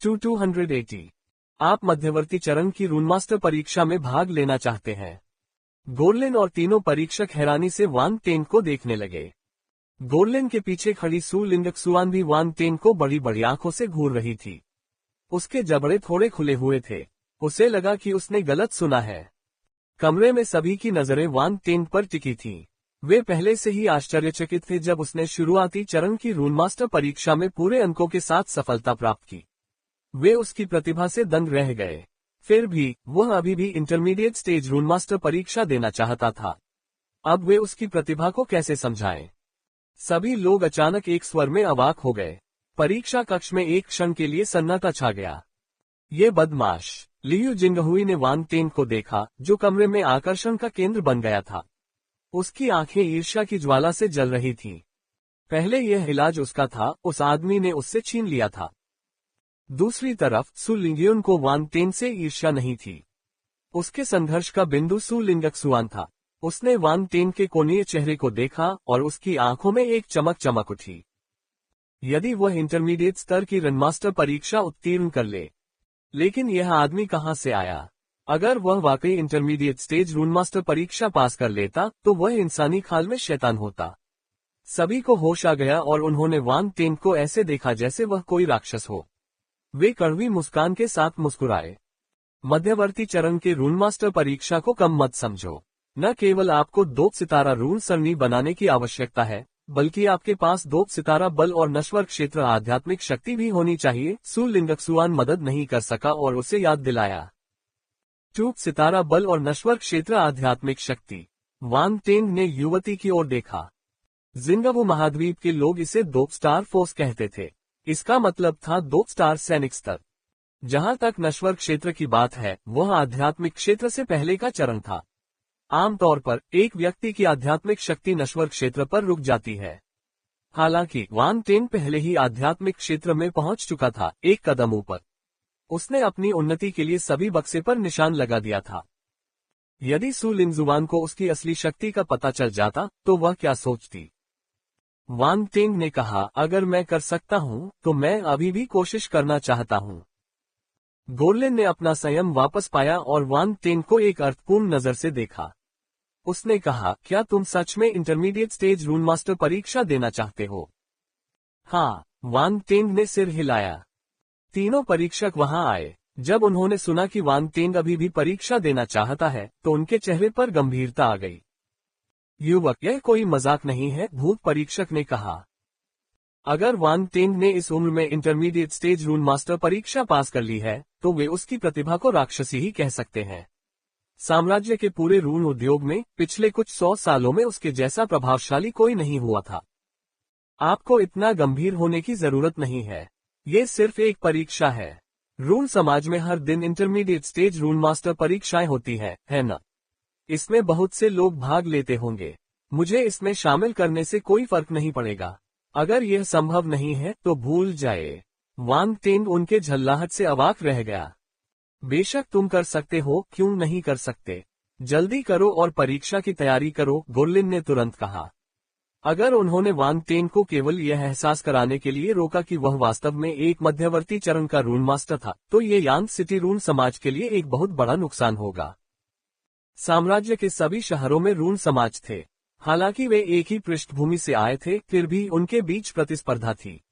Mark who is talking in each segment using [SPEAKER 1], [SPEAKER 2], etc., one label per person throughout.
[SPEAKER 1] 280। आप मध्यवर्ती चरण की रूनमास्टर परीक्षा में भाग लेना चाहते हैं। गोरलिन और तीनों परीक्षक हैरानी से वान टेन को देखने लगे। गोरलिन के पीछे खड़ी सू लिंगक्सुआन भी वान टेन को बड़ी बड़ी आंखों से घूर रही थी। उसके जबड़े थोड़े खुले हुए थे। उसे लगा कि उसने गलत सुना है। कमरे में सभी की नजरें वान टेन पर टिकी थीं। वे पहले से ही आश्चर्यचकित थे जब उसने शुरुआती चरण की रूनमास्टर परीक्षा में पूरे अंकों के साथ सफलता प्राप्त की। वे उसकी प्रतिभा से दंग रह गए। फिर भी वह अभी भी इंटरमीडिएट स्टेज रूनमास्टर परीक्षा देना चाहता था। अब वे उसकी प्रतिभा को कैसे समझाएं? सभी लोग अचानक एक स्वर में अवाक हो गए। परीक्षा कक्ष में एक क्षण के लिए सन्नाटा छा गया। ये बदमाश! लियू जिंगहुई ने वान टेन को देखा, जो कमरे में आकर्षण का केंद्र बन गया था। उसकी आंखें ईर्ष्या की ज्वाला से जल रही थीं। पहले यह इलाज उसका था, उस आदमी ने उससे छीन लिया था। दूसरी तरफ सु लिंगियुन को वान टेन से ईर्ष्या नहीं थी। उसके संघर्ष का बिंदु सु लिंगक्सुआन था। उसने वान टेन के कोणीय चेहरे को देखा और उसकी आंखों में एक चमक चमक उठी। यदि वह इंटरमीडिएट स्तर की रनमास्टर परीक्षा उत्तीर्ण कर ले। लेकिन यह आदमी कहां से आया? अगर वह वाकई इंटरमीडिएट स्टेज रूनमास्टर परीक्षा पास कर लेता तो वह इंसानी खाल में शैतान होता। सभी को होश आ गया और उन्होंने वान टेन को ऐसे देखा जैसे वह कोई राक्षस हो। वे कड़वी मुस्कान के साथ मुस्कुराए। मध्यवर्ती चरण के रूनमास्टर परीक्षा को कम मत समझो। न केवल आपको 2 सितारा रून सरणी बनाने की आवश्यकता है, बल्कि आपके पास 2 सितारा बल और नश्वर क्षेत्र आध्यात्मिक शक्ति भी होनी चाहिए। सु लिंगक्सुआन मदद नहीं कर सका और उसे याद दिलाया। 2 सितारा बल और नश्वर क्षेत्र आध्यात्मिक शक्ति। वान टेन ने युवती की ओर देखा। जिंगावो महाद्वीप के लोग इसे 2 स्टार फोर्स कहते थे। इसका मतलब था 2 स्टार सैनिक स्तर। जहां तक नश्वर क्षेत्र की बात है, वह आध्यात्मिक क्षेत्र से पहले का चरण था। आमतौर पर एक व्यक्ति की आध्यात्मिक शक्ति नश्वर क्षेत्र पर रुक जाती है। हालांकि वान टेन पहले ही आध्यात्मिक क्षेत्र में पहुंच चुका था, एक कदम ऊपर। उसने अपनी उन्नति के लिए सभी बक्से पर निशान लगा दिया था। यदि सु लिंगजुआन को उसकी असली शक्ति का पता चल जाता तो वह क्या सोचती? वान टेन ने कहा, अगर मैं कर सकता हूं तो मैं अभी भी कोशिश करना चाहता हूं। गोरलिन ने अपना संयम वापस पाया और वान टेन को एक अर्थपूर्ण नजर से देखा। उसने कहा, क्या तुम सच में इंटरमीडिएट स्टेज रूनमास्टर परीक्षा देना चाहते हो? हाँ, वान टेन ने सिर हिलाया। तीनों परीक्षक वहां आए। जब उन्होंने सुना कि वान टेन अभी भी परीक्षा देना चाहता है तो उनके चेहरे पर गंभीरता आ गई। युवक, यह कोई मजाक नहीं है, भूत परीक्षक ने कहा। अगर वान टेन ने इस उम्र में इंटरमीडिएट स्टेज रूनमास्टर परीक्षा पास कर ली है तो वे उसकी प्रतिभा को राक्षसी ही कह सकते हैं। साम्राज्य के पूरे रून उद्योग में पिछले कुछ 100 सालों में उसके जैसा प्रभावशाली कोई नहीं हुआ था। आपको इतना गंभीर होने की जरूरत नहीं है। ये सिर्फ एक परीक्षा है। रून समाज में हर दिन इंटरमीडिएट स्टेज रूनमास्टर परीक्षाएं होती है न? इसमें बहुत से लोग भाग लेते होंगे। मुझे इसमें शामिल करने से कोई फर्क नहीं पड़ेगा। अगर यह संभव नहीं है तो भूल जाए। वान टेन उनके झल्लाहट से अवाक रह गया। बेशक तुम कर सकते हो, क्यों नहीं कर सकते? जल्दी करो और परीक्षा की तैयारी करो, गोरलिन ने तुरंत कहा। अगर उन्होंने वान टेन को केवल यह एहसास कराने के लिए रोका कि वह वास्तव में एक मध्यवर्ती चरण का रून मास्टर था, तो ये यांग सिटी रून समाज के लिए एक बहुत बड़ा नुकसान होगा। साम्राज्य के सभी शहरों में रून समाज थे। हालांकि वे एक ही पृष्ठभूमि से आए थे, फिर भी उनके बीच प्रतिस्पर्धा थी।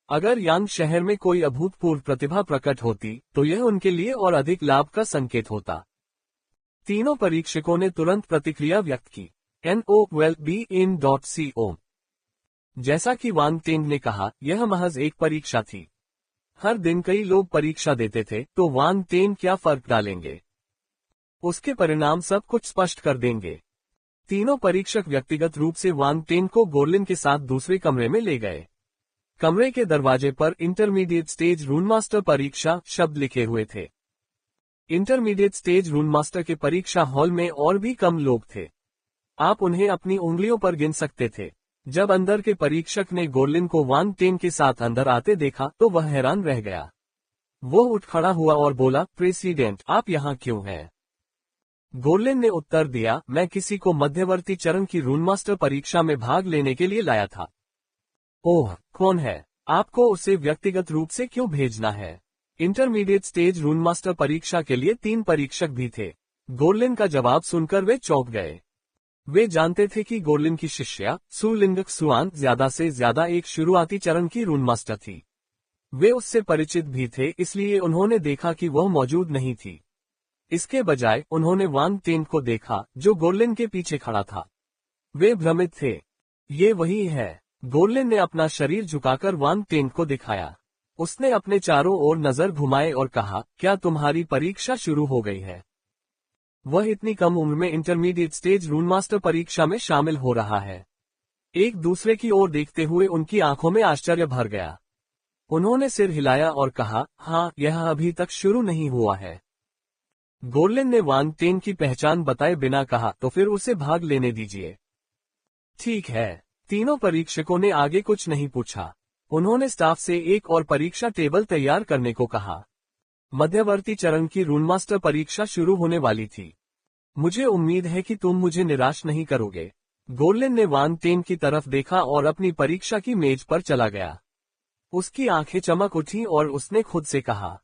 [SPEAKER 1] अगर यांग शहर में कोई अभूतपूर्व प्रतिभा प्रकट होती तो यह उनके लिए और अधिक लाभ का संकेत होता। तीनों परीक्षकों ने तुरंत प्रतिक्रिया व्यक्त की। NOWELLBEIN.CO। जैसा कि वान टेन ने कहा, यह महज एक परीक्षा थी। हर दिन कई लोग परीक्षा देते थे, तो वान टेन क्या फर्क डालेंगे? उसके परिणाम सब कुछ स्पष्ट कर देंगे। तीनों परीक्षक व्यक्तिगत रूप से वान टेन को गोरलिन के साथ दूसरे कमरे में ले गए। कमरे के दरवाजे पर इंटरमीडिएट स्टेज रूनमास्टर परीक्षा शब्द लिखे हुए थे। इंटरमीडिएट स्टेज रूनमास्टर के परीक्षा हॉल में और भी कम लोग थे। आप उन्हें अपनी उंगलियों पर गिन सकते थे। जब अंदर के परीक्षक ने गोरलिन को वान टेन के साथ अंदर आते देखा तो वह हैरान रह गया। वो उठ खड़ा हुआ और बोला, प्रेसिडेंट, आप यहाँ क्यों हैं? गोरलिन ने उत्तर दिया, मैं किसी को मध्यवर्ती चरण की रूनमास्टर परीक्षा में भाग लेने के लिए लाया था। ओह, कौन है? आपको उसे व्यक्तिगत रूप से क्यों भेजना है? इंटरमीडिएट स्टेज रून मास्टर परीक्षा के लिए 3 परीक्षक भी थे। गोर्लिन का जवाब सुनकर वे चौंक गए। वे जानते थे कि गोर्लिन की शिष्या सु लिंगक सुआन ज्यादा से ज्यादा एक शुरुआती चरण की रून मास्टर थी। वे उससे परिचित भी थे, इसलिए उन्होंने देखा कि वह मौजूद नहीं थी। इसके बजाय उन्होंने वांग टेन को देखा, जो गोर्लिन के पीछे खड़ा था। वे भ्रमित थे। ये वही है। गोर्लिन ने अपना शरीर झुकाकर वांग टेन को दिखाया। उसने अपने चारों ओर नजर घुमाए और कहा, क्या तुम्हारी परीक्षा शुरू हो गई है? वह इतनी कम उम्र में इंटरमीडिएट स्टेज रून मास्टर परीक्षा में शामिल हो रहा है। एक दूसरे की ओर देखते हुए उनकी आंखों में आश्चर्य भर गया। उन्होंने सिर हिलाया और कहा, हाँ, यह अभी तक शुरू नहीं हुआ है। गोर्लिन ने वांग टेन की पहचान बताए बिना कहा, तो फिर उसे भाग लेने दीजिए। ठीक है। तीनों परीक्षकों ने आगे कुछ नहीं पूछा। उन्होंने स्टाफ से एक और परीक्षा टेबल तैयार करने को कहा। मध्यवर्ती चरण की रून मास्टर परीक्षा शुरू होने वाली थी। मुझे उम्मीद है कि तुम मुझे निराश नहीं करोगे। गोर्लिन ने वांग टेन की तरफ देखा और अपनी परीक्षा की मेज पर चला गया। उसकी आंखें चमक उठी और उसने खुद से कहा।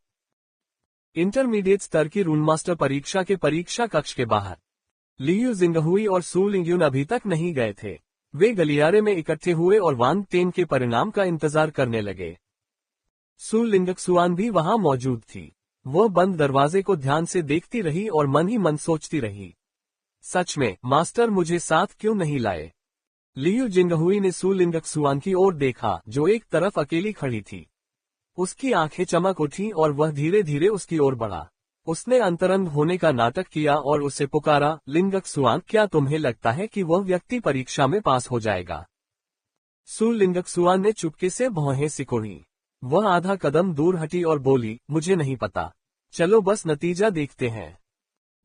[SPEAKER 1] इंटरमीडिएट स्तर की रून मास्टर परीक्षा के परीक्षा कक्ष के बाहर लियू जिंगहुई और सु लिंगयुन अभी तक नहीं गए थे। वे गलियारे में इकट्ठे हुए और वांग टेन के परिणाम का इंतजार करने लगे। सु लिंगक सुआन भी वहां मौजूद थी। वह बंद दरवाजे को ध्यान से देखती रही और मन ही मन सोचती रही, सच में मास्टर मुझे साथ क्यों नहीं लाए? लियू जिंगहुई ने सु लिंगक सुआन की ओर देखा, जो एक तरफ अकेली खड़ी थी। उसकी आंखें चमक उठी और वह धीरे धीरे उसकी ओर बढ़ा। उसने अंतरंग होने का नाटक किया और उसे पुकारा, लिंगक सुआन, क्या तुम्हें लगता है कि वह व्यक्ति परीक्षा में पास हो जाएगा? सु लिंगक सुआन ने चुपके से भौहें सिकोड़ी। वह आधा कदम दूर हटी और बोली, मुझे नहीं पता। चलो बस नतीजा देखते हैं।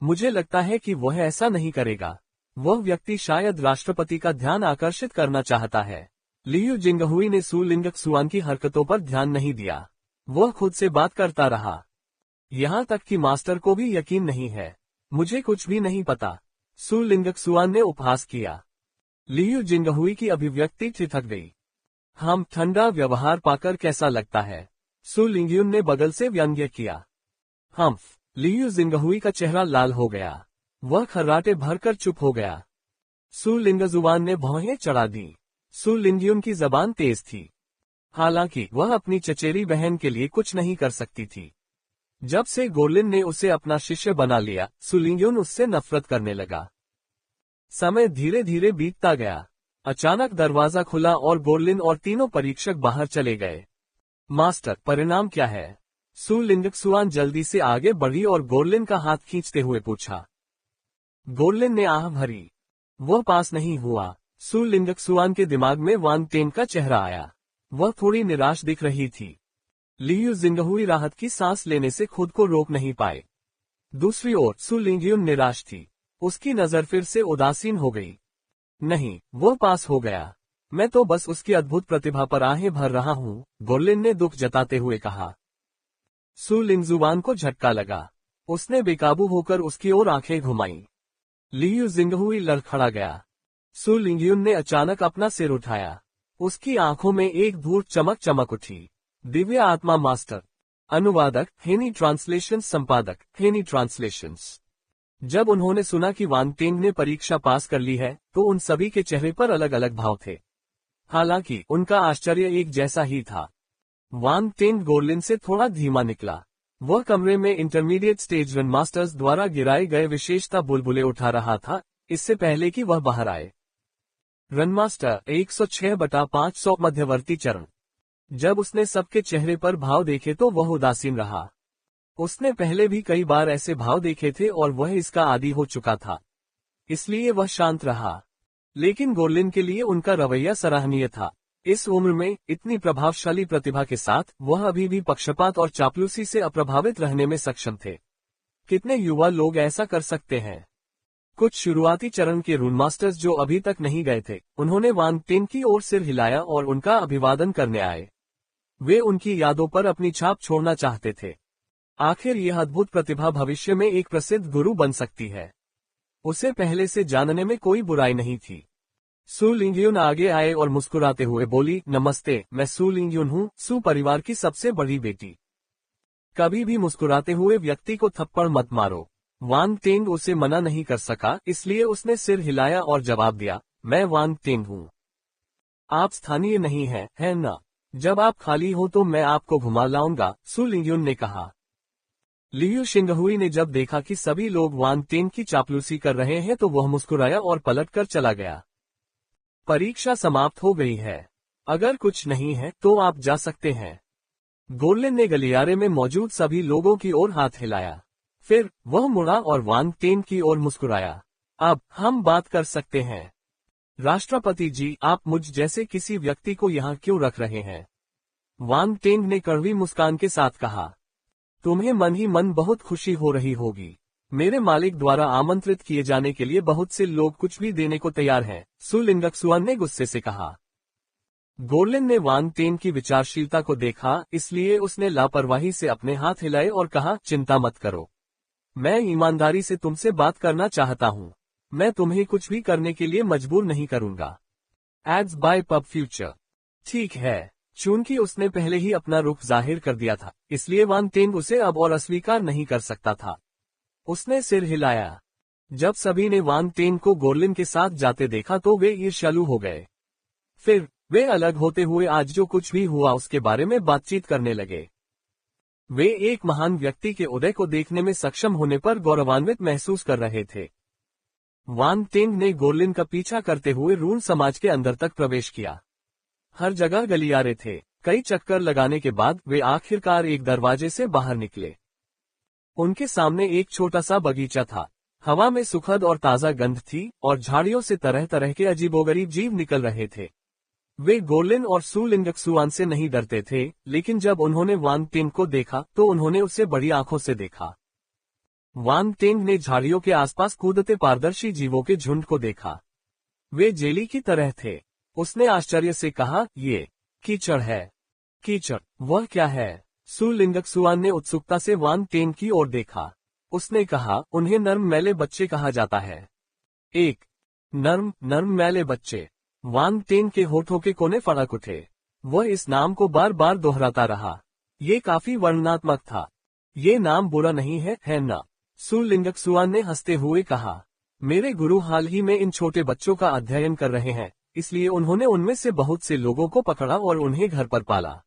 [SPEAKER 1] मुझे लगता है कि वह ऐसा नहीं करेगा। वह व्यक्ति शायद राष्ट्रपति का ध्यान आकर्षित करना चाहता है। लियू जिंगहुई ने सु लिंगक सुआन की हरकतों पर ध्यान नहीं दिया। वह खुद से बात करता रहा। यहाँ तक कि मास्टर को भी यकीन नहीं है। मुझे कुछ भी नहीं पता। सु लिंगक सुआन ने उपहास किया। लियू जिंगहुई की अभिव्यक्ति ठिठक गई। हम ठंडा व्यवहार पाकर कैसा लगता है? सु लिंगयुन ने बगल से व्यंग्य किया। लियू जिंगहुई का चेहरा लाल हो गया। वह खर्राटे भरकर चुप हो गया। सु लिंगजुआन ने भौहें चढ़ा दी। सु लिंगयुन की जबान तेज थी। हालांकि वह अपनी चचेरी बहन के लिए कुछ नहीं कर सकती थी। जब से गोर्लिन ने उसे अपना शिष्य बना लिया, सु लिंगयुन उससे नफरत करने लगा। समय धीरे धीरे बीतता गया। अचानक दरवाजा खुला और गोर्लिन और तीनों परीक्षक बाहर चले गए। मास्टर, परिणाम क्या है? सु लिंगक सुआन जल्दी से आगे बढ़ी और गोर्लिन का हाथ खींचते हुए पूछा। गोर्लिन ने आह भरी। वह पास नहीं हुआ। सु लिंगक सुआन के दिमाग में वांग टेन का चेहरा आया। वह थोड़ी निराश दिख रही थी। लियू जिंगहुई राहत की सांस लेने से खुद को रोक नहीं पाए। दूसरी ओर सु लिंगयुन निराश थी। उसकी नजर फिर से उदासीन हो गई। नहीं, वो पास हो गया। मैं तो बस उसकी अद्भुत प्रतिभा पर आहें भर रहा हूँ, गोर्लिन ने दुख जताते हुए कहा। सु लिंगजुआन को झटका लगा। उसने बेकाबू होकर उसकी ओर आंखें घुमाईं। लियू जिंगहुई लड़खड़ा गया। सु लिंगयुन ने अचानक अपना सिर उठाया। उसकी आंखों में एक धूर्त चमक चमक उठी। दिव्य आत्मा मास्टर। अनुवादक हेनी ट्रांसलेशन, संपादक हेनी ट्रांसलेशंस। जब उन्होंने सुना कि वांग टेन ने परीक्षा पास कर ली है, तो उन सभी के चेहरे पर अलग अलग भाव थे। हालांकि उनका आश्चर्य एक जैसा ही था। वांग टेन गोर्लिन से थोड़ा धीमा निकला। वह कमरे में इंटरमीडिएट स्टेज रन मास्टर्स द्वारा गिराए गए विशेषता बुलबुले उठा रहा था, इससे पहले कि वह बाहर आए। रनमास्टर 106/500 मध्यवर्ती चरण। जब उसने सबके चेहरे पर भाव देखे तो वह उदासीन रहा। उसने पहले भी कई बार ऐसे भाव देखे थे और वह इसका आदी हो चुका था, इसलिए वह शांत रहा। लेकिन गोर्लिन के लिए उनका रवैया सराहनीय था। इस उम्र में इतनी प्रभावशाली प्रतिभा के साथ वह अभी भी पक्षपात और चापलूसी से अप्रभावित रहने में सक्षम थे। कितने युवा लोग ऐसा कर सकते हैं? कुछ शुरुआती चरण के रून मास्टर्स जो अभी तक नहीं गए थे, उन्होंने वांग टेन की ओर सिर हिलाया और उनका अभिवादन करने आए। वे उनकी यादों पर अपनी छाप छोड़ना चाहते थे। आखिर यह अद्भुत प्रतिभा भविष्य में एक प्रसिद्ध गुरु बन सकती है। उसे पहले से जानने में कोई बुराई नहीं थी। सु लिंगयुन आगे आए और मुस्कुराते हुए बोली, नमस्ते, मैं सु लिंगयुन हूँ, सु परिवार की सबसे बड़ी बेटी। कभी भी मुस्कुराते हुए व्यक्ति को थप्पड़ मत मारो। वांग टेंग उसे मना नहीं कर सका, इसलिए उसने सिर हिलाया और जवाब दिया, मैं वांग टेंग हूँ। आप स्थानीय नहीं हैं, है ना? जब आप खाली हो तो मैं आपको घुमा लाऊंगा, सु लिंगयुन ने कहा। लियू शिंगहुई ने जब देखा कि सभी लोग वांग टेंग की चापलूसी कर रहे हैं तो वह मुस्कुराया और पलटकर चला गया। परीक्षा समाप्त हो गई है। अगर कुछ नहीं है तो आप जा सकते हैं। गोर्लिन ने गलियारे में मौजूद सभी लोगों की ओर हाथ हिलाया। फिर वह मुड़ा और वांग टेंग की ओर मुस्कुराया। अब हम बात कर सकते हैं। राष्ट्रपति जी, आप मुझ जैसे किसी व्यक्ति को यहाँ क्यों रख रहे हैं? वांग टेंग ने कड़वी मुस्कान के साथ कहा। तुम्हें मन ही मन बहुत खुशी हो रही होगी। मेरे मालिक द्वारा आमंत्रित किए जाने के लिए बहुत से लोग कुछ भी देने को तैयार हैं, सु लिंगक्सुआन ने गुस्से से कहा। गोर्लिन ने वांग टेंग की विचारशीलता को देखा, इसलिए उसने लापरवाही से अपने हाथ हिलाए और कहा, चिंता मत करो। मैं ईमानदारी से तुमसे बात करना चाहता हूँ। मैं तुम्हें कुछ भी करने के लिए मजबूर नहीं करूंगा। Ads by pub future. ठीक है। चूंकि उसने पहले ही अपना रुख जाहिर कर दिया था, इसलिए वांग टेंग उसे अब और अस्वीकार नहीं कर सकता था। उसने सिर हिलाया। जब सभी ने वांग टेंग को गोर्लिन के साथ जाते देखा तो वे ईर्ष्यालु हो गए। फिर वे अलग होते हुए आज जो कुछ भी हुआ उसके बारे में बातचीत करने लगे। वे एक महान व्यक्ति के उदय को देखने में सक्षम होने पर गौरवान्वित महसूस कर रहे थे। वांग टेंग ने गोर्लिन का पीछा करते हुए रून समाज के अंदर तक प्रवेश किया। हर जगह गलियारे थे। कई चक्कर लगाने के बाद वे आखिरकार एक दरवाजे से बाहर निकले। उनके सामने एक छोटा सा बगीचा था। हवा में सुखद और ताजा गंध थी और झाड़ियों से तरह तरह के अजीबोगरीब जीव निकल रहे थे। वे गोर्लिन और सु लिंगक्सुआन से नहीं डरते थे, लेकिन जब उन्होंने वांग टेंग को देखा तो उन्होंने उसे बड़ी आंखों से देखा। वांग टेंग ने झाड़ियों के आसपास कूदते पारदर्शी जीवों के झुंड को देखा। वे जेली की तरह थे। उसने आश्चर्य से कहा, ये कीचड़ है। कीचड़? वह क्या है? सु लिंगक्सुआन ने उत्सुकता से वांग टेंग की ओर देखा। उसने कहा, उन्हें नर्म मैले बच्चे कहा जाता है। एक नर्म मैले बच्चे। वांग टेंग के होठों के कोने फड़क उठे। वह इस नाम को बार बार दोहराता रहा। ये काफी वर्णनात्मक था। ये नाम बुरा नहीं है, है ना? सु लिंगक्सुआन ने हंसते हुए कहा। मेरे गुरु हाल ही में इन छोटे बच्चों का अध्ययन कर रहे हैं, इसलिए उन्होंने उनमें से बहुत से लोगों को पकड़ा और उन्हें घर पर पाला।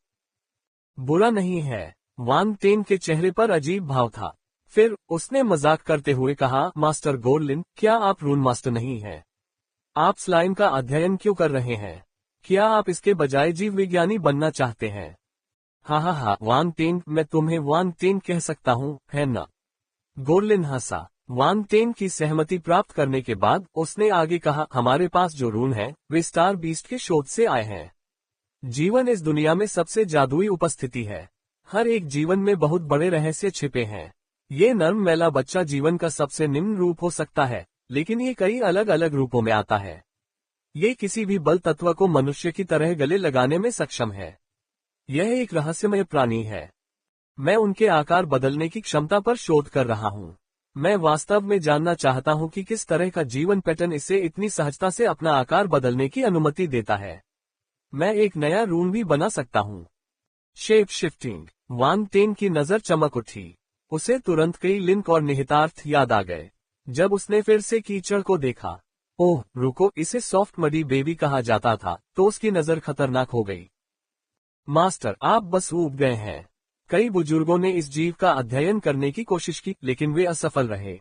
[SPEAKER 1] बुरा नहीं है। वांग टेंग के चेहरे पर अजीब भाव था। फिर उसने मजाक करते हुए कहा, मास्टर गोर्लिन, क्या आप रून मास्टर नहीं हैं? आप स्लाइम का अध्ययन क्यों कर रहे हैं? क्या आप इसके बजाय जीव विज्ञानी बनना चाहते हैं? हाँ, वांग टेंग, मैं तुम्हें वांग टेंग कह सकता हूँ, है ना? गोर्लिन हंसा। वांग टेंग की सहमति प्राप्त करने के बाद उसने आगे कहा, हमारे पास जो रून हैं, वे स्टार बीस्ट के शोध से आए हैं। जीवन इस दुनिया में सबसे जादुई उपस्थिति है। हर एक जीवन में बहुत बड़े रहस्य छिपे हैं। ये नर्म मैला बच्चा जीवन का सबसे निम्न रूप हो सकता है, लेकिन ये कई अलग अलग रूपों में आता है। ये किसी भी बल तत्व को मनुष्य की तरह गले लगाने में सक्षम है। यह एक रहस्यमय प्राणी है। मैं उनके आकार बदलने की क्षमता पर शोध कर रहा हूँ। मैं वास्तव में जानना चाहता हूँ कि किस तरह का जीवन पैटर्न इसे इतनी सहजता से अपना आकार बदलने की अनुमति देता है। मैं एक नया रून भी बना सकता हूँ। Shape shifting. वांग टेंग की नजर चमक उठी। उसे तुरंत कई लिंक और निहितार्थ याद आ गए। जब उसने फिर से कीचड़ को देखा, ओह रुको, इसे सॉफ्ट मडी बेबी कहा जाता था, तो उसकी नजर खतरनाक हो गई। मास्टर, आप बस ऊब गए हैं। कई बुजुर्गों ने इस जीव का अध्ययन करने की कोशिश की, लेकिन वे असफल रहे।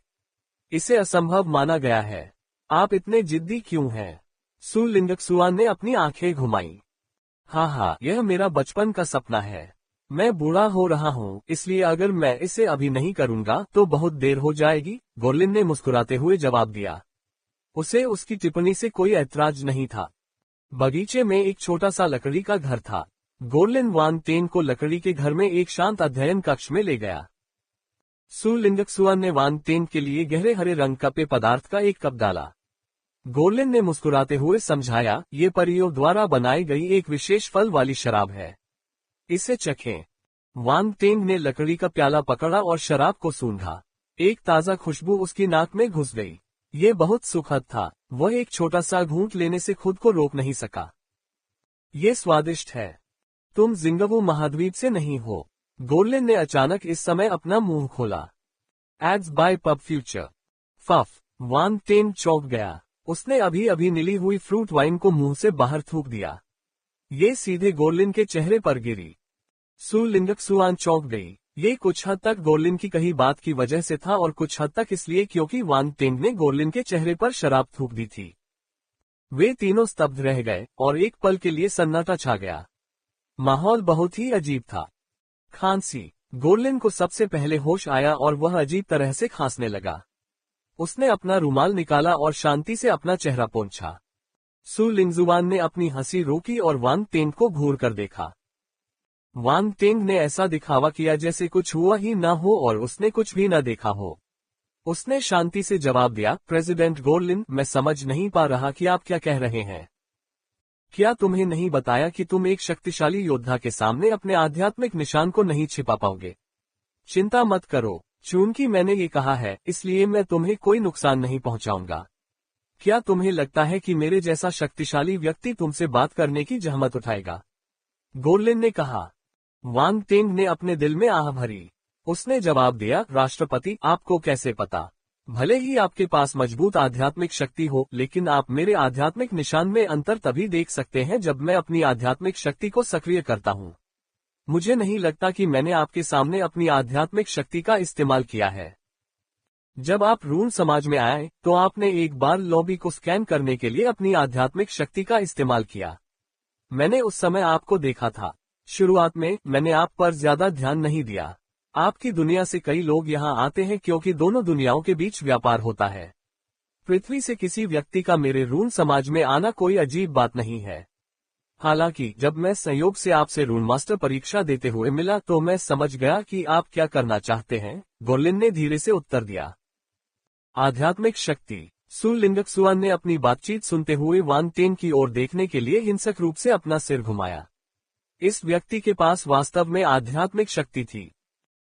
[SPEAKER 1] इसे असंभव माना गया है। आप इतने जिद्दी क्यों हैं? सु लिंगक्सुआन ने अपनी आंखें घुमाई। हाँ, यह मेरा बचपन का सपना है। मैं बूढ़ा हो रहा हूँ, इसलिए अगर मैं इसे अभी नहीं करूँगा तो बहुत देर हो जाएगी, गोर्लिन ने मुस्कुराते हुए जवाब दिया। उसे उसकी टिप्पणी से कोई ऐतराज नहीं था। बगीचे में एक छोटा सा लकड़ी का घर था। गोर्लिन वांग टेंग को लकड़ी के घर में एक शांत अध्ययन कक्ष में ले गया। सु लिंगक्सुआन ने वांग टेंग के लिए गहरे हरे रंग का पेय पदार्थ का एक कप डाला। गोर्लिन ने मुस्कुराते हुए समझाया, ये परियों द्वारा बनाई गई एक विशेष फल वाली शराब है। इसे चखें। वांग टेंग ने लकड़ी का प्याला पकड़ा और शराब को सूंघा। एक ताजा खुशबू उसकी नाक में घुस गई। ये बहुत सुखद था। वह एक छोटा सा घूंट लेने से खुद को रोक नहीं सका। ये स्वादिष्ट है। तुम जिंगबू महाद्वीप से नहीं हो? गोरलिन ने अचानक इस समय अपना मुंह खोला। Ads by pub future. फफ। वान टेन चौंक गया। उसने अभी अभी मिली हुई फ्रूट वाइन को मुंह से बाहर थूक दिया। ये सीधे गोरलिन के चेहरे पर गिरी। सु लिंगक्सुआन चौंक गई। ये कुछ हद तक गोरलिन की कही बात की वजह से था और कुछ हद तक इसलिए क्योंकि वान टेंग ने गोरलिन के चेहरे पर शराब थूक दी थी। वे तीनों स्तब्ध रह गए और एक पल के लिए सन्नाटा छा गया। माहौल बहुत ही अजीब था। खांसी। गोरलिन को सबसे पहले होश आया और वह अजीब तरह से खांसने लगा। उसने अपना रुमाल निकाला और शांति से अपना चेहरा पोंछा। सु लिंगजुआन ने अपनी हंसी रोकी और वान टेंग को घूर कर देखा। वान टेंग ने ऐसा दिखावा किया जैसे कुछ हुआ ही न हो और उसने कुछ भी न देखा हो। उसने शांति से जवाब दिया, प्रेसिडेंट गोरलिन, मैं समझ नहीं पा रहा कि आप क्या कह रहे हैं। क्या तुम्हें नहीं बताया कि तुम एक शक्तिशाली योद्धा के सामने अपने आध्यात्मिक निशान को नहीं छिपा पाओगे? चिंता मत करो, चूंकि मैंने ये कहा है इसलिए मैं तुम्हें कोई नुकसान नहीं पहुंचाऊंगा। क्या तुम्हें लगता है कि मेरे जैसा शक्तिशाली व्यक्ति तुमसे बात करने की जहमत उठाएगा? गोरलिन ने कहा। वान टेंग ने अपने दिल में आह भरी। उसने जवाब दिया, राष्ट्रपति, आपको कैसे पता? भले ही आपके पास मजबूत आध्यात्मिक शक्ति हो, लेकिन आप मेरे आध्यात्मिक निशान में अंतर तभी देख सकते हैं जब मैं अपनी आध्यात्मिक शक्ति को सक्रिय करता हूँ। मुझे नहीं लगता कि मैंने आपके सामने अपनी आध्यात्मिक शक्ति का इस्तेमाल किया है। जब आप रून समाज में आए तो आपने एक बार लॉबी को स्कैन करने के लिए अपनी आध्यात्मिक शक्ति का इस्तेमाल किया। मैंने उस समय आपको देखा था। शुरुआत में मैंने आप पर ज्यादा ध्यान नहीं दिया। आपकी दुनिया से कई लोग यहाँ आते हैं क्योंकि दोनों दुनियाओं के बीच व्यापार होता है। पृथ्वी से किसी व्यक्ति का मेरे रून समाज में आना कोई अजीब बात नहीं है। हालांकि जब मैं संयोग से आपसे रून मास्टर परीक्षा देते हुए मिला तो मैं समझ गया कि आप क्या करना चाहते हैं, गोरलिन ने धीरे से उत्तर दिया। आध्यात्मिक शक्ति। सु लिंगक्सुआन ने अपनी बातचीत सुनते हुए वान टेंग की ओर देखने के लिए हिंसक रूप से अपना सिर घुमाया। इस व्यक्ति के पास वास्तव में आध्यात्मिक शक्ति थी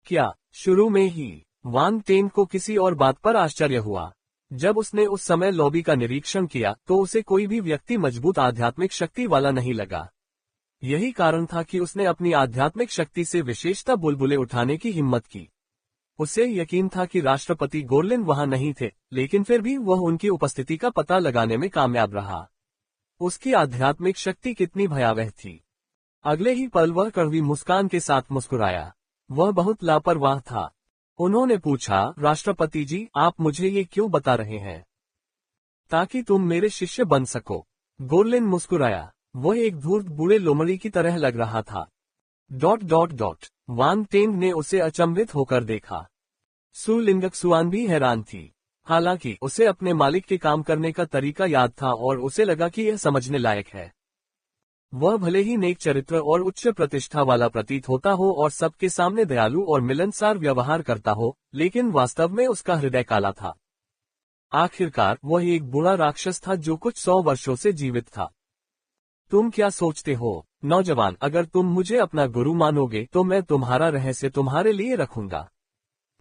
[SPEAKER 1] क्या? शुरू में ही वान टेंग को किसी और बात पर आश्चर्य हुआ। जब उसने उस समय लॉबी का निरीक्षण किया तो उसे कोई भी व्यक्ति मजबूत आध्यात्मिक शक्ति वाला नहीं लगा। यही कारण था कि उसने अपनी आध्यात्मिक शक्ति से विशेषता बुलबुले उठाने की हिम्मत की। उसे यकीन था कि राष्ट्रपति गोरलिन वहां नहीं थे, लेकिन फिर भी वह उनकी उपस्थिति का पता लगाने में कामयाब रहा। उसकी आध्यात्मिक शक्ति कितनी भयावह थी। अगले ही पल वह कड़वी मुस्कान के साथ मुस्कुराया। वह बहुत लापरवाह था। उन्होंने पूछा, राष्ट्रपति जी, आप मुझे ये क्यों बता रहे हैं? ताकि तुम मेरे शिष्य बन सको। गोरलिन मुस्कुराया। वह एक धूर्त बूढ़े लोमड़ी की तरह लग रहा था। ... वान टेंग ने उसे अचंभित होकर देखा। सु लिंगक्सुआन भी हैरान थी। हालांकि उसे अपने मालिक के काम करने का तरीका याद था और उसे लगा कि यह समझने लायक है। वह भले ही नेक चरित्र और उच्च प्रतिष्ठा वाला प्रतीत होता हो और सबके सामने दयालु और मिलनसार व्यवहार करता हो, लेकिन वास्तव में उसका हृदय काला था। आखिरकार वह एक बुरा राक्षस था जो कुछ 100 वर्षों से जीवित था। तुम क्या सोचते हो, नौजवान? अगर तुम मुझे अपना गुरु मानोगे तो मैं तुम्हारा रहस्य तुम्हारे लिए रखूंगा।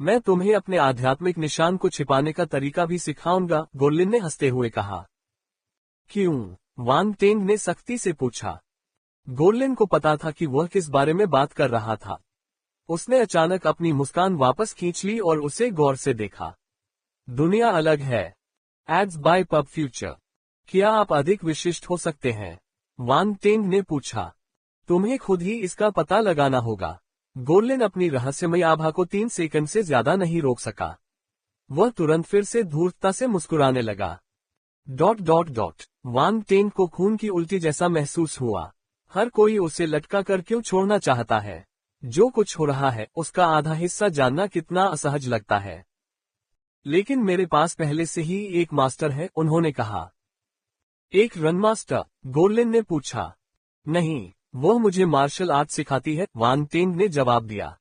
[SPEAKER 1] मैं तुम्हें अपने आध्यात्मिक निशान को छिपाने का तरीका भी सिखाऊंगा, गोरलिन ने हंसते हुए कहा। क्यों? वान टेंग ने सख्ती से पूछा। गोरलिन को पता था कि वह किस बारे में बात कर रहा था। उसने अचानक अपनी मुस्कान वापस खींच ली और उसे गौर से देखा। दुनिया अलग है। Ads by pub future. क्या आप अधिक विशिष्ट हो सकते हैं? वान टेंग ने पूछा। तुम्हें खुद ही इसका पता लगाना होगा। गोरलिन अपनी रहस्यमय आभा को 3 सेकंड से ज्यादा नहीं रोक सका। वह तुरंत फिर से धूर्तता से मुस्कुराने लगा। ... वान टेंग को खून की उल्टी जैसा महसूस हुआ। हर कोई उसे लटका कर क्यों छोड़ना चाहता है? जो कुछ हो रहा है उसका आधा हिस्सा जानना कितना असहज लगता है। लेकिन मेरे पास पहले से ही एक मास्टर है, उन्होंने कहा। एक रन मास्टर? गोरलिन ने पूछा। नहीं, वह मुझे मार्शल आर्ट सिखाती है, वान टेंग ने जवाब दिया।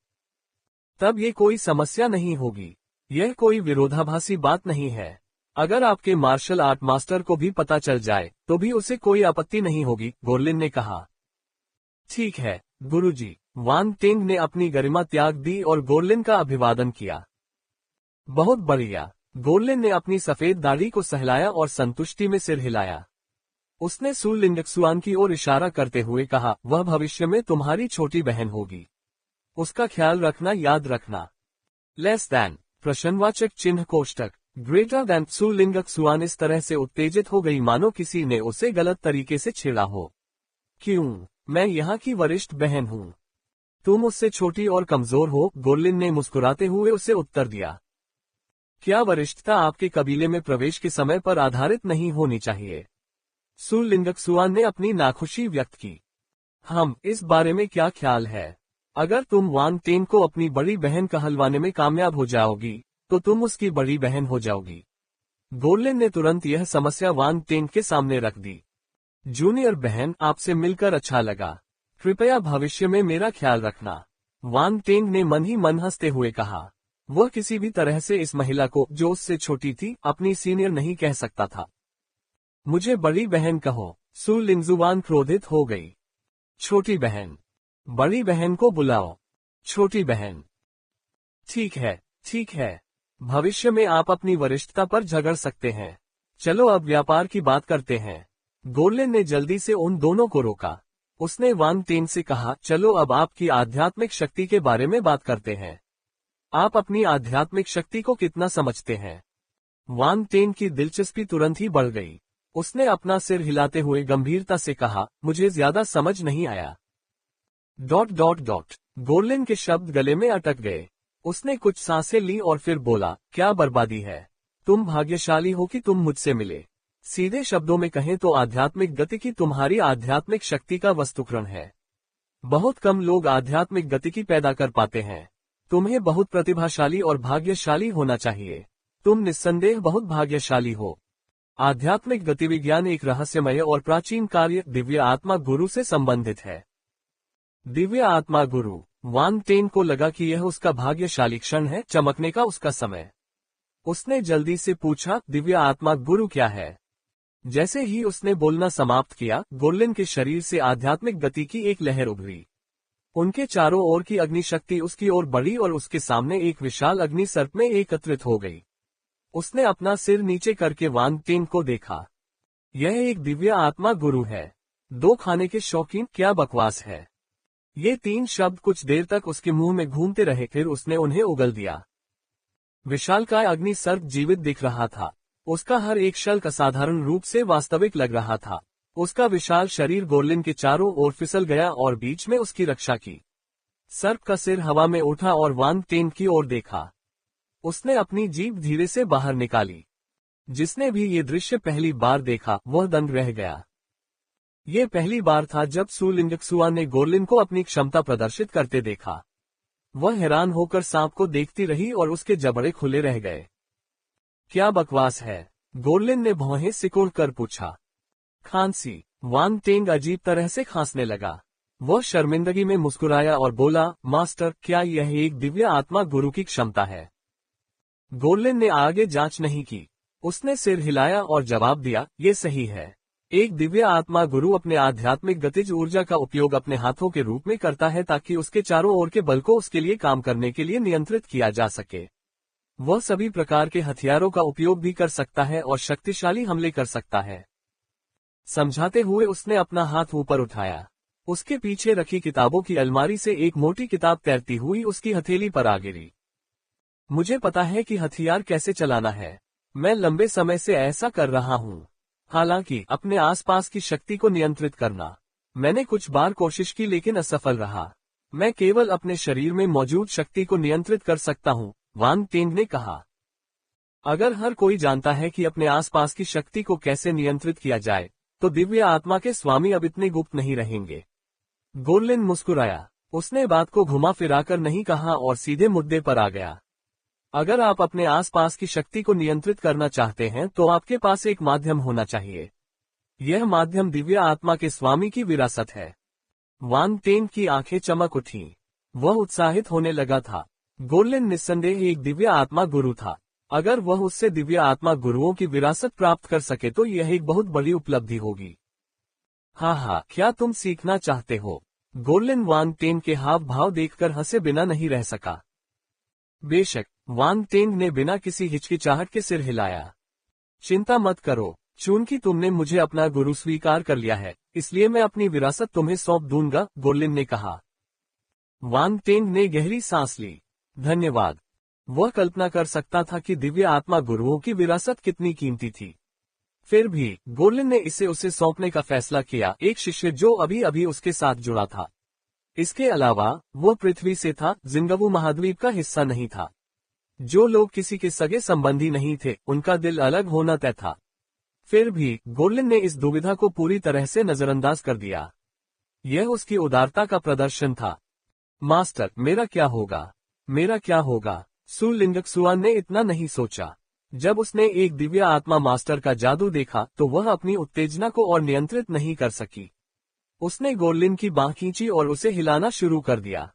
[SPEAKER 1] तब ये कोई समस्या नहीं होगी। यह कोई विरोधाभासी बात नहीं है। अगर आपके मार्शल आर्ट मास्टर को भी पता चल जाए तो भी उसे कोई आपत्ति नहीं होगी, गोरलिन ने कहा। ठीक है गुरुजी। वान टेंग ने अपनी गरिमा त्याग दी और गोरलिन का अभिवादन किया। बहुत बढ़िया। गोरलिन ने अपनी सफेद दाढ़ी को सहलाया और संतुष्टि में सिर हिलाया। उसने सु लिंगक्सुआन की ओर इशारा करते हुए कहा, वह भविष्य में तुम्हारी छोटी बहन होगी। उसका ख्याल रखना, याद रखना। लेस दैन प्रश्नवाचक चिन्ह कोष्टक ग्रेटर दैन त्सु लिंगक सुआन इस तरह से उत्तेजित हो गई मानो किसी ने उसे गलत तरीके से छेड़ा हो। क्यों? मैं यहाँ की वरिष्ठ बहन हूँ। तुम उससे छोटी और कमजोर हो, गोर्लिन ने मुस्कुराते हुए उसे उत्तर दिया। क्या वरिष्ठता आपके कबीले में प्रवेश के समय पर आधारित नहीं होनी चाहिए? त्सु लिंगक सुआन ने अपनी नाखुशी व्यक्त की। इस बारे में क्या ख्याल है? अगर तुम वांग टेन को अपनी बड़ी बहन कहलवाने में कामयाब हो जाओगी, तो तुम उसकी बड़ी बहन हो जाओगी। गोर्लिन ने तुरंत यह समस्या वांग टेन के सामने रख दी। जूनियर बहन, आपसे मिलकर अच्छा लगा। कृपया भविष्य में मेरा ख्याल रखना, वांग टेंग ने मन ही मन हंसते हुए कहा। वह किसी भी तरह से इस महिला को, जो उससे छोटी थी, अपनी सीनियर नहीं कह सकता था। मुझे बड़ी बहन कहो। सु लिंगजुआन क्रोधित हो गई। छोटी बहन। बड़ी बहन को बुलाओ। छोटी बहन। ठीक है, ठीक है। भविष्य में आप अपनी वरिष्ठता पर झगड़ सकते हैं। चलो अब व्यापार की बात करते हैं। गोर्लिन ने जल्दी से उन दोनों को रोका। उसने वांग टेन से कहा, चलो अब आपकी आध्यात्मिक शक्ति के बारे में बात करते हैं। आप अपनी आध्यात्मिक शक्ति को कितना समझते हैं? वांग टेन की दिलचस्पी तुरंत ही बढ़ गई। उसने अपना सिर हिलाते हुए गंभीरता से कहा, मुझे ज्यादा समझ नहीं आया। ... गोर्लिन के शब्द गले में अटक गए। उसने कुछ सांसें ली और फिर बोला, क्या बर्बादी है। तुम भाग्यशाली हो कि तुम मुझसे मिले। सीधे शब्दों में कहें तो आध्यात्मिक गति की तुम्हारी आध्यात्मिक शक्ति का वस्तुकरण है। बहुत कम लोग आध्यात्मिक गतिकी पैदा कर पाते हैं। तुम्हें बहुत प्रतिभाशाली और भाग्यशाली होना चाहिए। तुम निस्संदेह बहुत भाग्यशाली हो। आध्यात्मिक गतिविज्ञान एक रहस्यमय और प्राचीन कार्य दिव्य आत्मा गुरु से संबंधित है। दिव्य आत्मा गुरु। वांग टेन को लगा कि यह उसका भाग्यशाली क्षण है, चमकने का उसका समय। उसने जल्दी से पूछा, दिव्य आत्मा गुरु क्या है? जैसे ही उसने बोलना समाप्त किया, गोर्लिन के शरीर से आध्यात्मिक गति की एक लहर उभरी। उनके चारों ओर की अग्निशक्ति उसकी ओर बढ़ी और उसके सामने एक विशाल अग्नि सर्प में एकत्रित हो गई। उसने अपना सिर नीचे करके वांग टेन को देखा। यह एक दिव्य आत्मा गुरु है। दो खाने के शौकीन, क्या बकवास है। ये तीन शब्द कुछ देर तक उसके मुंह में घूमते रहे, फिर उसने उन्हें उगल दिया। विशालकाय अग्नि सर्प जीवित दिख रहा था। उसका हर एक शल्क असाधारण रूप से वास्तविक लग रहा था। उसका विशाल शरीर गोर्लिन के चारों ओर फिसल गया और बीच में उसकी रक्षा की। सर्प का सिर हवा में उठा और वांग टेन की ओर देखा। उसने अपनी जीभ धीरे से बाहर निकाली। जिसने भी ये दृश्य पहली बार देखा, वह दंग रह गया। ये पहली बार था जब त्सु लिंगक सुआन ने गोर्लिन को अपनी क्षमता प्रदर्शित करते देखा। वह हैरान होकर सांप को देखती रही और उसके जबड़े खुले रह गए। क्या बकवास है? गोर्लिन ने भौहें सिकोड़ कर पूछा। खांसी। वांग टेंग अजीब तरह से खांसने लगा। वह शर्मिंदगी में मुस्कुराया और बोला, मास्टर, क्या यह एक दिव्य आत्मा गुरु की क्षमता है? गोर्लिन ने आगे जांच नहीं की। उसने सिर हिलाया और जवाब दिया, ये सही है। एक दिव्य आत्मा गुरु अपने आध्यात्मिक गतिज ऊर्जा का उपयोग अपने हाथों के रूप में करता है ताकि उसके चारों ओर के बल को उसके लिए काम करने के लिए नियंत्रित किया जा सके। वह सभी प्रकार के हथियारों का उपयोग भी कर सकता है और शक्तिशाली हमले कर सकता है। समझाते हुए उसने अपना हाथ ऊपर उठाया। उसके पीछे रखी किताबों की अलमारी से एक मोटी किताब तैरती हुई उसकी हथेली पर आ गिरी। मुझे पता है कि हथियार कैसे चलाना है। मैं लंबे समय से ऐसा कर रहा हूँ। हालांकि अपने आसपास की शक्ति को नियंत्रित करना मैंने कुछ बार कोशिश की लेकिन असफल रहा। मैं केवल अपने शरीर में मौजूद शक्ति को नियंत्रित कर सकता हूँ, वांग टेंग ने कहा। अगर हर कोई जानता है कि अपने आसपास की शक्ति को कैसे नियंत्रित किया जाए, तो दिव्य आत्मा के स्वामी अब इतने गुप्त नहीं रहेंगे। गोर्लिन मुस्कुराया। उसने बात को घुमा फिराकर नहीं कहा और सीधे मुद्दे पर आ गया। अगर आप अपने आसपास की शक्ति को नियंत्रित करना चाहते हैं तो आपके पास एक माध्यम होना चाहिए। यह माध्यम दिव्य आत्मा के स्वामी की विरासत है। वांग टेंग की आंखें चमक उठीं। वह उत्साहित होने लगा था। गोर्लिन निस्संदेह एक दिव्य आत्मा गुरु था। अगर वह उससे दिव्य आत्मा गुरुओं की विरासत प्राप्त कर सके तो यह एक बहुत बड़ी उपलब्धि होगी। हाँ, क्या तुम सीखना चाहते हो? गोर्लिन वांग टेंग के हाव भाव देखकर हंसे बिना नहीं रह सका। बेशक, वांग टेंग ने बिना किसी हिचकिचाहट के सिर हिलाया। चिंता मत करो, चूंकि तुमने मुझे अपना गुरु स्वीकार कर लिया है, इसलिए मैं अपनी विरासत तुम्हें सौंप दूंगा, गोर्लिन ने कहा। वांग टेंग ने गहरी सांस ली। धन्यवाद। वह कल्पना कर सकता था कि दिव्य आत्मा गुरुओं की विरासत कितनी कीमती थी। फिर भी गोर्लिन ने इसे उसे सौंपने का फैसला किया, एक शिष्य जो अभी अभी उसके साथ जुड़ा था। इसके अलावा वो पृथ्वी से था, जिंगबू महाद्वीप का हिस्सा नहीं था। जो लोग किसी के सगे संबंधी नहीं थे, उनका दिल अलग होना तय था। फिर भी गोर्लिन ने इस दुविधा को पूरी तरह से नजरअंदाज कर दिया। यह उसकी उदारता का प्रदर्शन था। मास्टर, मेरा क्या होगा? मेरा क्या होगा? सु लिंगक्सुआन ने इतना नहीं सोचा। जब उसने एक दिव्य आत्मा मास्टर का जादू देखा तो वह अपनी उत्तेजना को और नियंत्रित नहीं कर सकी। उसने गोर्लिन की बांह खींची और उसे हिलाना शुरू कर दिया।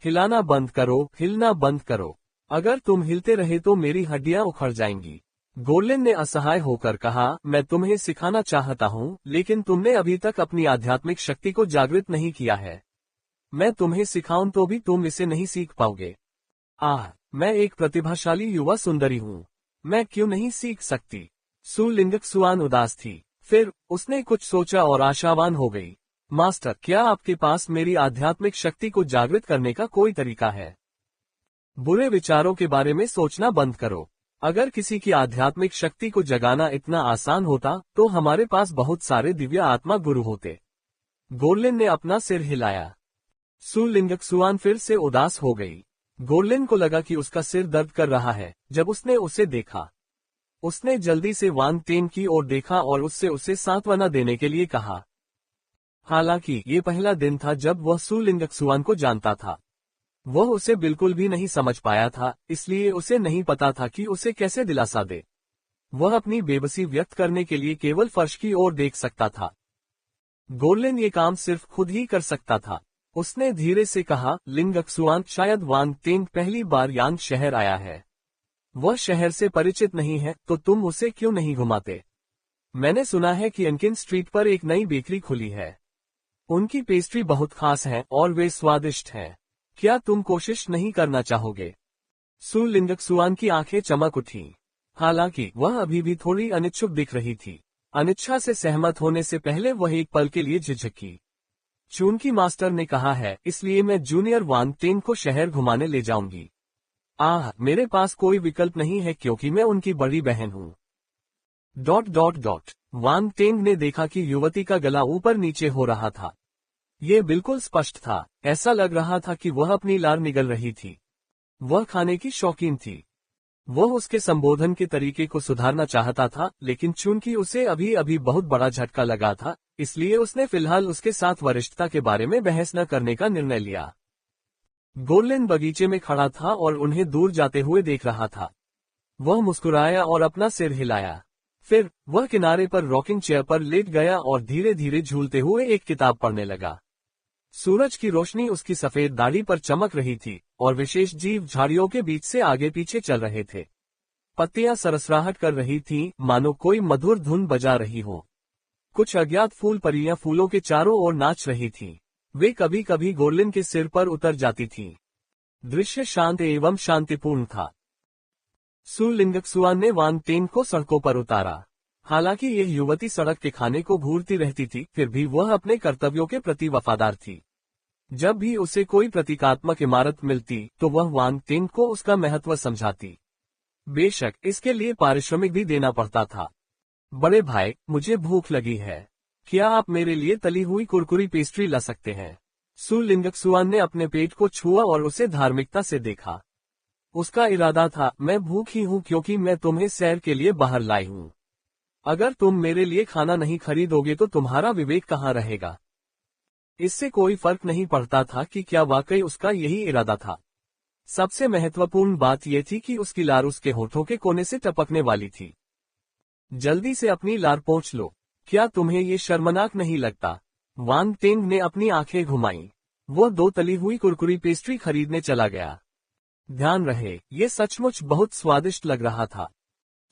[SPEAKER 1] हिलाना बंद करो, हिलना बंद करो। अगर तुम हिलते रहे तो मेरी हड्डियां उखड़ जाएंगी। गोर्लिन ने असहाय होकर कहा, मैं तुम्हें सिखाना चाहता हूँ, लेकिन तुमने अभी तक अपनी आध्यात्मिक शक्ति को जागृत नहीं किया है। मैं तुम्हें सिखाऊं तो भी तुम इसे नहीं सीख पाओगे। मैं एक प्रतिभाशाली युवा सुंदरी हूँ। मैं क्यों नहीं सीख सकती? सु लिंगक्सुआन उदास थी। फिर उसने कुछ सोचा और आशावान हो गई। मास्टर, क्या आपके पास मेरी आध्यात्मिक शक्ति को जागृत करने का कोई तरीका है? बुरे विचारों के बारे में सोचना बंद करो। अगर किसी की आध्यात्मिक शक्ति को जगाना इतना आसान होता तो हमारे पास बहुत सारे दिव्य आत्मा गुरु होते। गोर्लिन ने अपना सिर हिलाया। सु लिंगक्सुआन फिर से उदास हो गई। गोर्लिन को लगा कि उसका सिर दर्द कर रहा है। जब उसने उसे देखा, उसने जल्दी से वांग टेन की ओर देखा और उससे उसे सांत्वना देने के लिए कहा। हालांकि ये पहला दिन था जब वह सु लिंगक्सुआन को जानता था। वह उसे बिल्कुल भी नहीं समझ पाया था, इसलिए उसे नहीं पता था कि उसे कैसे दिलासा दे। वह अपनी बेबसी व्यक्त करने के लिए केवल फर्श की ओर देख सकता था। गोर्लिन ये काम सिर्फ खुद ही कर सकता था। उसने धीरे से कहा, लिंगक्सुआन, शायद वांग टेंग पहली बार यांग शहर आया है। वह शहर से परिचित नहीं है, तो तुम उसे क्यों नहीं घुमाते? मैंने सुना है कि अनकिन स्ट्रीट पर एक नई बेकरी खुली है। उनकी पेस्ट्री बहुत खास है और वे स्वादिष्ट हैं। क्या तुम कोशिश नहीं करना चाहोगे? सु लिंगक्सुआन की आंखें चमक उठी। हालांकि वह अभी भी थोड़ी अनिच्छुक दिख रही थी। अनिच्छा से सहमत होने से पहले वह एक पल के लिए झिझकी। चूंकि मास्टर ने कहा है, इसलिए मैं जूनियर वांग टेंग को शहर घुमाने ले जाऊंगी। मेरे पास कोई विकल्प नहीं है क्योंकि मैं उनकी बड़ी बहन हूँ। ... वांग टेंग ने देखा कि युवती का गला ऊपर नीचे हो रहा था। ये बिल्कुल स्पष्ट था। ऐसा लग रहा था कि वह अपनी लार निगल रही थी। वह खाने की शौकीन थी। वह उसके संबोधन के तरीके को सुधारना चाहता था, लेकिन चूंकि उसे अभी अभी बहुत बड़ा झटका लगा था, इसलिए उसने फिलहाल उसके साथ वरिष्ठता के बारे में बहस न करने का निर्णय लिया। गोर्लिन बगीचे में खड़ा था और उन्हें दूर जाते हुए देख रहा था। वह मुस्कुराया और अपना सिर हिलाया। फिर वह किनारे पर रॉकिंग चेयर पर लेट गया और धीरे धीरे झूलते हुए एक किताब पढ़ने लगा। सूरज की रोशनी उसकी सफेद दाढ़ी पर चमक रही थी और विशेष जीव झाड़ियों के बीच से आगे पीछे चल रहे थे। पत्तियां सरसराहट कर रही थीं, मानो कोई मधुर धुन बजा रही हो। कुछ अज्ञात फूल परियां फूलों के चारों ओर नाच रही थीं। वे कभी कभी गोर्लिन के सिर पर उतर जाती थीं। दृश्य शांत एवं शांतिपूर्ण था। सु लिंगक्सुआन ने वांग टेंग को सड़कों पर उतारा। हालांकि यह युवती सड़क के खाने को घूरती रहती थी, फिर भी वह अपने कर्तव्यों के प्रति वफादार थी। जब भी उसे कोई प्रतीकात्मक इमारत मिलती तो वह वांग टेंग को उसका महत्व समझाती। बेशक इसके लिए पारिश्रमिक भी देना पड़ता था। बड़े भाई, मुझे भूख लगी है। क्या आप मेरे लिए तली हुई कुरकुरी पेस्ट्री ला सकते हैं? सु लिंगक्सुआन ने अपने पेट को छुआ और उसे धार्मिकता से देखा। उसका इरादा था, मैं भूखी हूँ क्योंकि मैं तुम्हें सैर के लिए बाहर लाई हूँ। अगर तुम मेरे लिए खाना नहीं खरीदोगे तो तुम्हारा विवेक कहाँ रहेगा? इससे कोई फर्क नहीं पड़ता था कि क्या वाकई उसका यही इरादा था। सबसे महत्वपूर्ण बात यह थी कि उसकी लार उसके होठों के कोने से टपकने वाली थी। जल्दी से अपनी लार पोंछ लो। क्या तुम्हें ये शर्मनाक नहीं लगता? वांग टेंग ने अपनी आंखें घुमाईं। वो 2 तली हुई कुरकुरी पेस्ट्री खरीदने चला गया। ध्यान रहे, ये सचमुच बहुत स्वादिष्ट लग रहा था।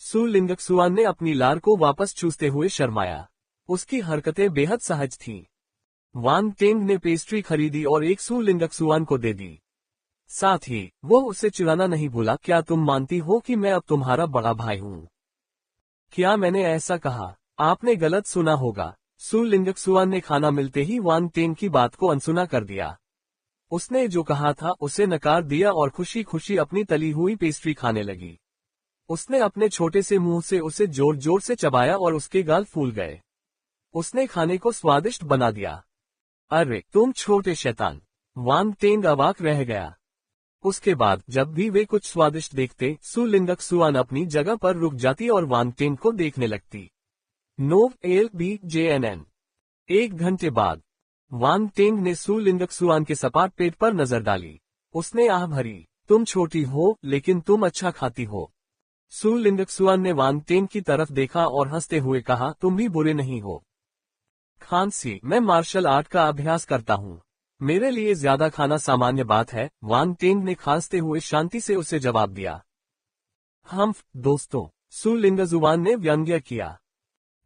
[SPEAKER 1] सु लिंगक्सुआन ने अपनी लार को वापस चूसते हुए शर्माया। उसकी हरकतें बेहद सहज थीं। वांग टेंग ने पेस्ट्री खरीदी और एक सु लिंगक्सुआन को दे दी। साथ ही वो उसे चिढ़ाना नहीं भूला, क्या तुम मानती हो कि मैं अब तुम्हारा बड़ा भाई हूँ? क्या मैंने ऐसा कहा? आपने गलत सुना होगा। सु लिंगक्सुआन ने खाना मिलते ही वांग टेंग की बात को अनसुना कर दिया। उसने जो कहा था उसे नकार दिया और खुशी खुशी अपनी तली हुई पेस्ट्री खाने लगी। उसने अपने छोटे से मुंह से उसे जोर जोर से चबाया और उसके गाल फूल गए। उसने खाने को स्वादिष्ट बना दिया। अरे तुम छोटे शैतान! वान टेंग अवाक रह गया। उसके बाद जब भी वे कुछ स्वादिष्ट देखते, सु लिंगक सुआन अपनी जगह पर रुक जाती और वान टेंग को देखने लगती। Now LBJNN। 1 घंटे बाद वान टेंग ने सु लिंगक सुआन के सपाट पेट पर नजर डाली। उसने आह भरी, तुम छोटी हो लेकिन तुम अच्छा खाती हो। सु लिंगक सुआन ने वान टेंग की तरफ देखा और हंसते हुए कहा, तुम भी बुरे नहीं हो। खांसी, मैं मार्शल आर्ट का अभ्यास करता हूँ। मेरे लिए ज्यादा खाना सामान्य बात है, वान टेंग ने खांसते हुए शांति से उसे जवाब दिया। दोस्तों, सु लिंगजुआन ने व्यंग्य किया।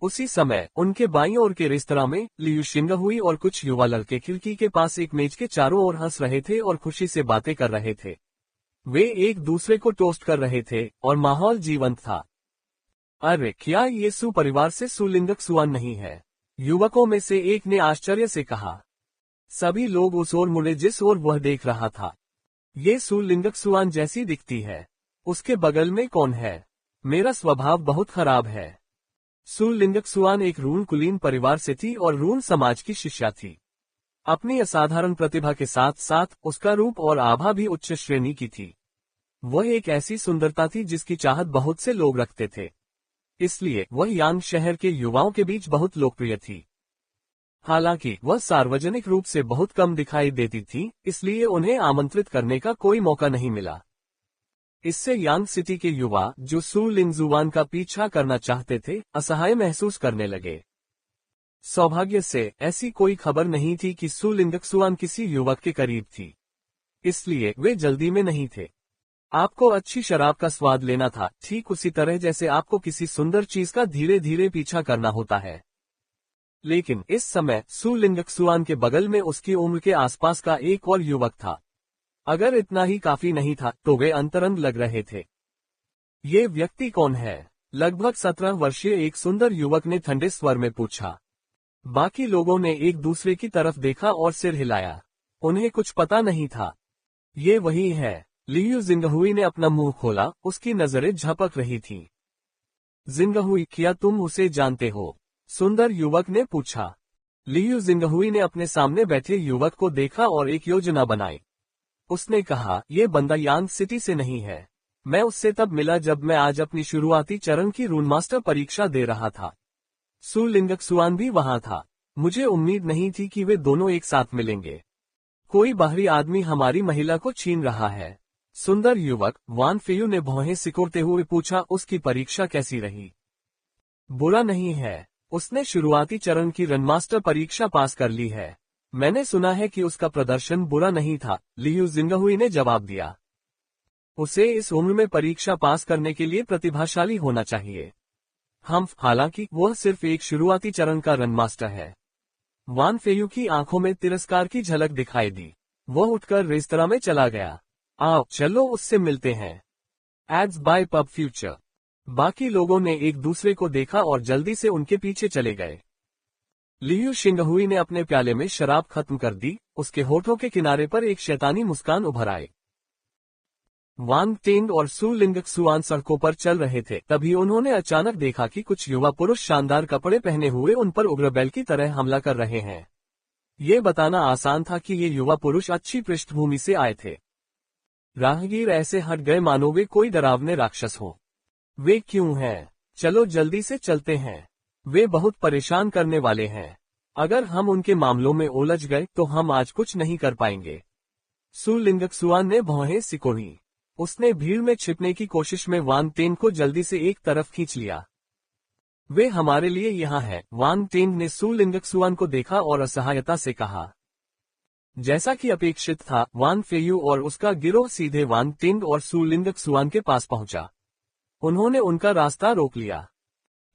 [SPEAKER 1] उसी समय उनके बाईं ओर के रेस्तरां में लियू शिंगहुई और कुछ युवा लड़के खिड़की के पास एक मेज के चारों ओर हंस रहे थे और खुशी से बातें कर रहे थे। वे एक दूसरे को टोस्ट कर रहे थे और माहौल जीवंत था। अरे क्या ये सु परिवार से सु लिंगक सुआन नहीं है? युवकों में से एक ने आश्चर्य से कहा। सभी लोग उस ओर मुड़े जिस ओर वह देख रहा था। ये सु लिंगक सुआन जैसी दिखती है। उसके बगल में कौन है? मेरा स्वभाव बहुत खराब है। सु लिंगक सुआन एक रून कुलीन परिवार से थी और रून समाज की शिष्या थी। अपनी असाधारण प्रतिभा के साथ साथ उसका रूप और आभा भी उच्च श्रेणी की थी। वह एक ऐसी सुंदरता थी जिसकी चाहत बहुत से लोग रखते थे। इसलिए वह यांग शहर के युवाओं के बीच बहुत लोकप्रिय थी। हालांकि वह सार्वजनिक रूप से बहुत कम दिखाई देती थी, इसलिए उन्हें आमंत्रित करने का कोई मौका नहीं मिला। इससे यांग सिटी के युवा जो सु लिंगजुआन का पीछा करना चाहते थे, असहाय महसूस करने लगे। सौभाग्य से ऐसी कोई खबर नहीं थी कि सु लिंगक सुआन किसी युवक के करीब थी, इसलिए वे जल्दी में नहीं थे। आपको अच्छी शराब का स्वाद लेना था, ठीक उसी तरह जैसे आपको किसी सुंदर चीज का धीरे धीरे पीछा करना होता है। लेकिन इस समय सु लिंगक सुआन के बगल में उसकी उम्र के आसपास का एक और युवक था। अगर इतना ही काफी नहीं था तो वे अंतरंग लग रहे थे। ये व्यक्ति कौन है? लगभग 17 वर्षीय एक सुंदर युवक ने ठंडे स्वर में पूछा। बाकी लोगों ने एक दूसरे की तरफ देखा और सिर हिलाया। उन्हें कुछ पता नहीं था। ये वही है। लियू जिंगहुई ने अपना मुंह खोला, उसकी नजरें झपक रही थीं। जिंगहुई, क्या तुम उसे जानते हो? सुंदर युवक ने पूछा। लियू जिंगहुई ने अपने सामने बैठे युवक को देखा और एक योजना बनाई। उसने कहा, ये बंदा यांग सिटी से नहीं है। मैं उससे तब मिला जब मैं आज अपनी शुरुआती चरण की रून मास्टर परीक्षा दे रहा था। सु लिंगक सुआन भी वहां था। मुझे उम्मीद नहीं थी कि वे दोनों एक साथ मिलेंगे। कोई बाहरी आदमी हमारी महिला को छीन रहा है। सुंदर युवक वान फेयू ने भौहें सिकोड़ते हुए पूछा, उसकी परीक्षा कैसी रही? बुरा नहीं है। उसने शुरुआती चरण की रनमास्टर परीक्षा पास कर ली है। मैंने सुना है कि उसका प्रदर्शन बुरा नहीं था, लियू जिंगहुई ने जवाब दिया। उसे इस उम्र में परीक्षा पास करने के लिए प्रतिभाशाली होना चाहिए। हालांकि वह सिर्फ एक शुरुआती चरण का रनमास्टर है। वान फेयू की आंखों में तिरस्कार की झलक दिखाई दी। वह उठकर रेस्तरां में चला गया। आओ चलो उससे मिलते हैं। Ads by pub future. बाकी लोगों ने एक दूसरे को देखा और जल्दी से उनके पीछे चले गए। लियू शिंगहुई ने अपने प्याले में शराब खत्म कर दी। उसके होठों के किनारे पर एक शैतानी मुस्कान उभर आई। वांग टेंग और सु लिंगक सुआन सड़कों पर चल रहे थे, तभी उन्होंने अचानक देखा कि कुछ युवा पुरुष शानदार कपड़े पहने हुए उन पर उग्रबैल की तरह हमला कर रहे हैं। ये बताना आसान था कि ये युवा पुरुष अच्छी पृष्ठभूमि से आए थे। राहगीर ऐसे हट गए मानो वे कोई डरावने राक्षस हो। वे क्यों हैं? चलो जल्दी से चलते हैं। वे बहुत परेशान करने वाले हैं। अगर हम उनके मामलों में उलझ गए तो हम आज कुछ नहीं कर पाएंगे। सु लिंगक सुआन ने भौहें सिकोड़ी। उसने भीड़ में छिपने की कोशिश में वांग टेंग को जल्दी से एक तरफ खींच लिया। वे हमारे लिए यहाँ हैं। वांग टेंग ने सु लिंगक सुआन को देखा और असहायता से कहा। जैसा कि अपेक्षित था, वान फेयू और उसका गिरोह सीधे वांग टेंग और सु लिंगक सुआन के पास पहुंचा। उन्होंने उनका रास्ता रोक लिया।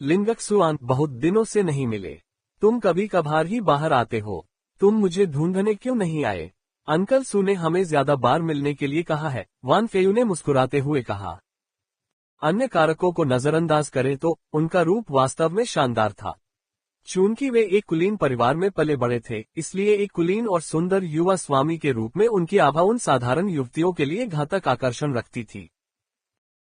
[SPEAKER 1] लिंगक सुआन, बहुत दिनों से नहीं मिले। तुम कभी कभार ही बाहर आते हो। तुम मुझे ढूंढने क्यों नहीं आए? अंकल सु ने हमें ज्यादा बार मिलने के लिए कहा है, वान फेयू ने मुस्कुराते हुए कहा। अन्य कारकों को नजरअंदाज करें तो उनका रूप वास्तव में शानदार था। चूंकि वे एक कुलीन परिवार में पले बड़े थे, इसलिए एक कुलीन और सुंदर युवा स्वामी के रूप में उनकी आभा उन साधारण युवतियों के लिए घातक आकर्षण रखती थी।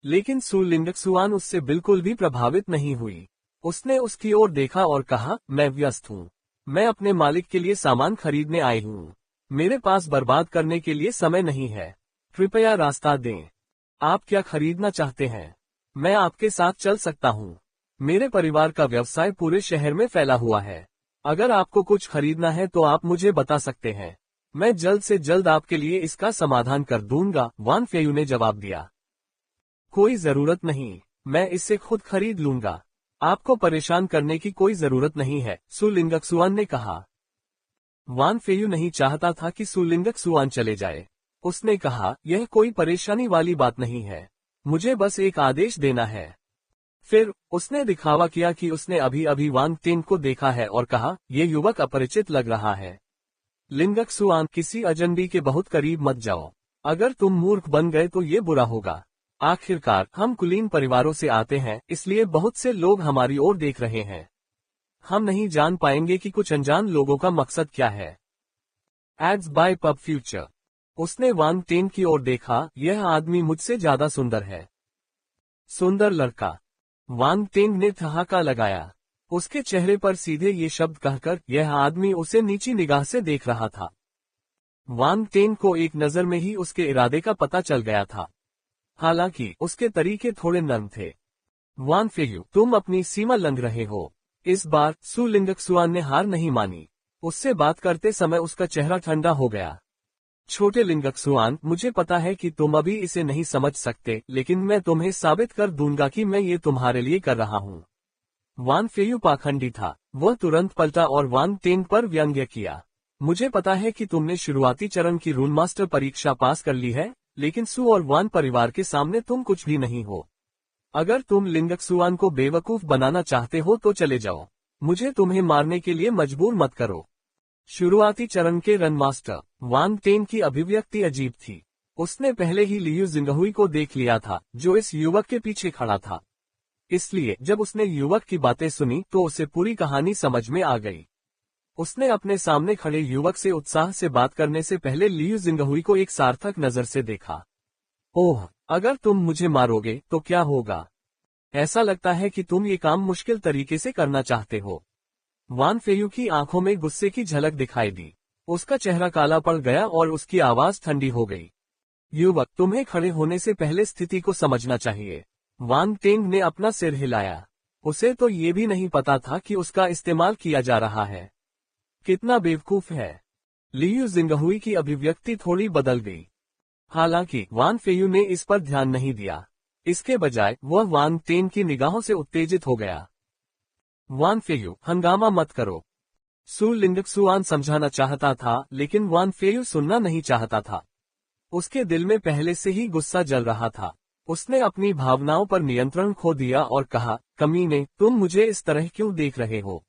[SPEAKER 1] लेकिन सु लिंगक्सुआन उससे बिल्कुल भी प्रभावित नहीं हुई। उसने उसकी ओर देखा और कहा, मैं व्यस्त हूँ। मैं अपने मालिक के लिए सामान खरीदने आई हूँ। मेरे पास बर्बाद करने के लिए समय नहीं है। कृपया रास्ता दें। आप क्या खरीदना चाहते हैं? मैं आपके साथ चल सकता हूँ। मेरे परिवार का व्यवसाय पूरे शहर में फैला हुआ है। अगर आपको कुछ खरीदना है तो आप मुझे बता सकते हैं। मैं जल्द से जल्द आपके लिए इसका समाधान कर दूंगा, वान फेयू ने जवाब दिया। कोई जरूरत नहीं, मैं इसे खुद खरीद लूंगा। आपको परेशान करने की कोई जरूरत नहीं है, सु लिंगक्सुआन ने कहा। वान फेयू नहीं चाहता था कि सु लिंगक्सुआन चले जाए। उसने कहा, यह कोई परेशानी वाली बात नहीं है। मुझे बस एक आदेश देना है। फिर उसने दिखावा किया कि उसने अभी अभी वांग टेन को देखा है और कहा, यह युवक अपरिचित लग रहा है। लिंगक्सुआन, किसी अजनबी के बहुत करीब मत जाओ। अगर तुम मूर्ख बन गए तो ये बुरा होगा। आखिरकार हम कुलीन परिवारों से आते हैं, इसलिए बहुत से लोग हमारी ओर देख रहे हैं। हम नहीं जान पाएंगे कि कुछ अनजान लोगों का मकसद क्या है। Ads by pub future. उसने वांग टेन की ओर देखा, यह आदमी मुझसे ज्यादा सुंदर है। सुंदर लड़का। वांग टेन ने ठहाका लगाया। उसके चेहरे पर सीधे ये शब्द कहकर यह आदमी उसे नीची निगाह से देख रहा था। वांग टेन को एक नजर में ही उसके इरादे का पता चल गया था। हालांकि उसके तरीके थोड़े नर्म थे। वान फेयू, तुम अपनी सीमा लंघ रहे हो। इस बार सु लिंगक्सुआन ने हार नहीं मानी। उससे बात करते समय उसका चेहरा ठंडा हो गया। छोटे लिंगक्सुआन, मुझे पता है कि तुम अभी इसे नहीं समझ सकते, लेकिन मैं तुम्हें साबित कर दूंगा कि मैं ये तुम्हारे लिए कर रहा हूँ। वान फेयू पाखंडी था। वह तुरंत पलटा और वांग टेन पर व्यंग्य किया। मुझे पता है कि तुमने शुरुआती चरण की रून मास्टर परीक्षा पास कर ली है, लेकिन सु और वान परिवार के सामने तुम कुछ भी नहीं हो। अगर तुम लिंगक्सुआन को बेवकूफ बनाना चाहते हो तो चले जाओ। मुझे तुम्हें मारने के लिए मजबूर मत करो। शुरुआती चरण के रन मास्टर। वांग टेन की अभिव्यक्ति अजीब थी। उसने पहले ही लियू जिंगहुई को देख लिया था, जो इस युवक के पीछे खड़ा था। इसलिए जब उसने युवक की बातें सुनी तो उसे पूरी कहानी समझ में आ गई। उसने अपने सामने खड़े युवक से उत्साह से बात करने से पहले लियू जिंगहुई को एक सार्थक नजर से देखा। ओह, अगर तुम मुझे मारोगे तो क्या होगा? ऐसा लगता है कि तुम ये काम मुश्किल तरीके से करना चाहते हो। वान फेयू की आंखों में गुस्से की झलक दिखाई दी। उसका चेहरा काला पड़ गया और उसकी आवाज ठंडी हो गई। युवक, तुम्हें खड़े होने से पहले स्थिति को समझना चाहिए। वांग टेंग ने अपना सिर हिलाया। उसे तो ये भी नहीं पता था कि उसका इस्तेमाल किया जा रहा है। कितना बेवकूफ है। लियू जिंगहुई की अभिव्यक्ति थोड़ी बदल गई। हालांकि वान फेयू ने इस पर ध्यान नहीं दिया। इसके बजाय वह वांग टेन की निगाहों से उत्तेजित हो गया। वान फेयू, हंगामा मत करो। सु लिंगक्सुआन समझाना चाहता था, लेकिन वान फेयू सुनना नहीं चाहता था। उसके दिल में पहले से ही गुस्सा जल रहा था। उसने अपनी भावनाओं पर नियंत्रण खो दिया और कहा, कमीने, तुम मुझे इस तरह क्यों देख रहे हो?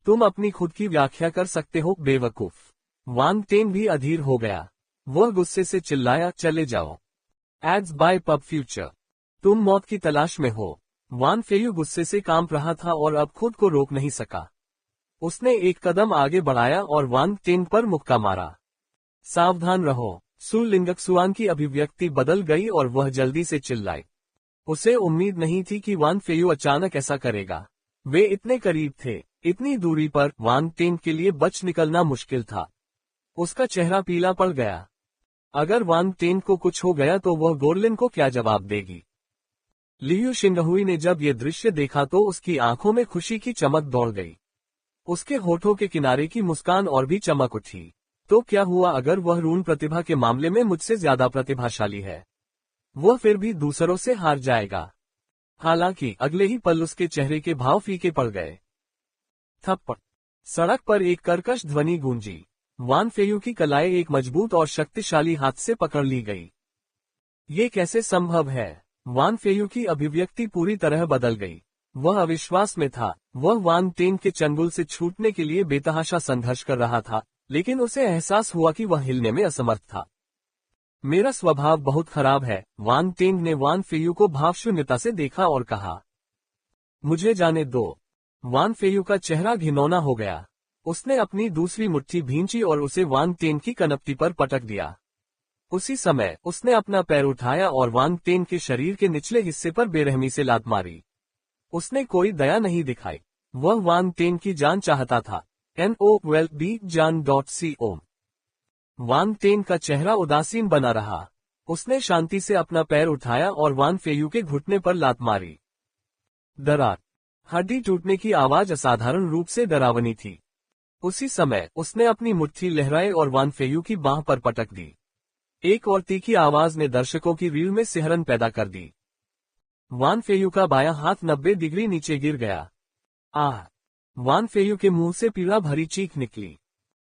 [SPEAKER 1] तुम अपनी खुद की व्याख्या कर सकते हो, बेवकूफ। वांग टेन भी अधीर हो गया। वह गुस्से से चिल्लाया, चले जाओ। Ads by pub future. तुम मौत की तलाश में हो। वान फेयू गुस्से से कांप रहा था और अब खुद को रोक नहीं सका। उसने एक कदम आगे बढ़ाया और वांग टेन पर मुक्का मारा। सावधान रहो। सु लिंगक्सुआन की अभिव्यक्ति बदल गई और वह जल्दी से चिल्लाई। उसे उम्मीद नहीं थी कि वान फेयू अचानक ऐसा करेगा। वे इतने करीब थे। इतनी दूरी पर वांग टेन के लिए बच निकलना मुश्किल था। उसका चेहरा पीला पड़ गया। अगर वांग टेन को कुछ हो गया तो वह गोरलिन को क्या जवाब देगी? लियू जिंगहुई ने जब ये दृश्य देखा तो उसकी आंखों में खुशी की चमक दौड़ गई। उसके होठों के किनारे की मुस्कान और भी चमक उठी। तो क्या हुआ अगर वह रून प्रतिभा के मामले में मुझसे ज्यादा प्रतिभाशाली है? वह फिर भी दूसरों से हार जाएगा। हालांकि अगले ही पल उसके चेहरे के भाव फीके पड़ गए। थप्पड़। सड़क पर एक कर्कश ध्वनि गूंजी। वान फेयू की कलाएं एक मजबूत और शक्तिशाली हाथ से पकड़ ली गई। ये कैसे संभव है? वान फेयू की अभिव्यक्ति पूरी तरह बदल गई। वह अविश्वास में था। वह वांग टेन के चंगुल से छूटने के लिए बेतहाशा संघर्ष कर रहा था, लेकिन उसे एहसास हुआ कि वह हिलने में असमर्थ था। मेरा स्वभाव बहुत खराब है। वांग टेन ने वान फेयू को भावशून्यता से देखा और कहा, मुझे जाने दो। वान फेयू का चेहरा घिनौना हो गया। उसने अपनी दूसरी मुट्ठी भींची और उसे वांग टेन की कनपटी पर पटक दिया। उसी समय उसने अपना पैर उठाया और वांग टेन के शरीर के निचले हिस्से पर बेरहमी से लात मारी। उसने कोई दया नहीं दिखाई। वह वांग टेन की जान चाहता था। NOWELB-JAN.CO। वांग टेन का चेहरा उदासीन बना रहा। उसने शांति से अपना पैर उठाया और वान फेयू के घुटने पर लात मारी। दरार, हड्डी टूटने की आवाज असाधारण रूप से डरावनी थी। उसी समय उसने अपनी मुट्ठी लहराई और वान फेयू की बांह पर पटक दी। एक और तीखी आवाज ने दर्शकों की रीढ़ में सिहरन पैदा कर दी। वान फेयू का बायां हाथ 90 डिग्री नीचे गिर गया। आह! वान फेयू के मुंह से पीड़ा भरी चीख निकली।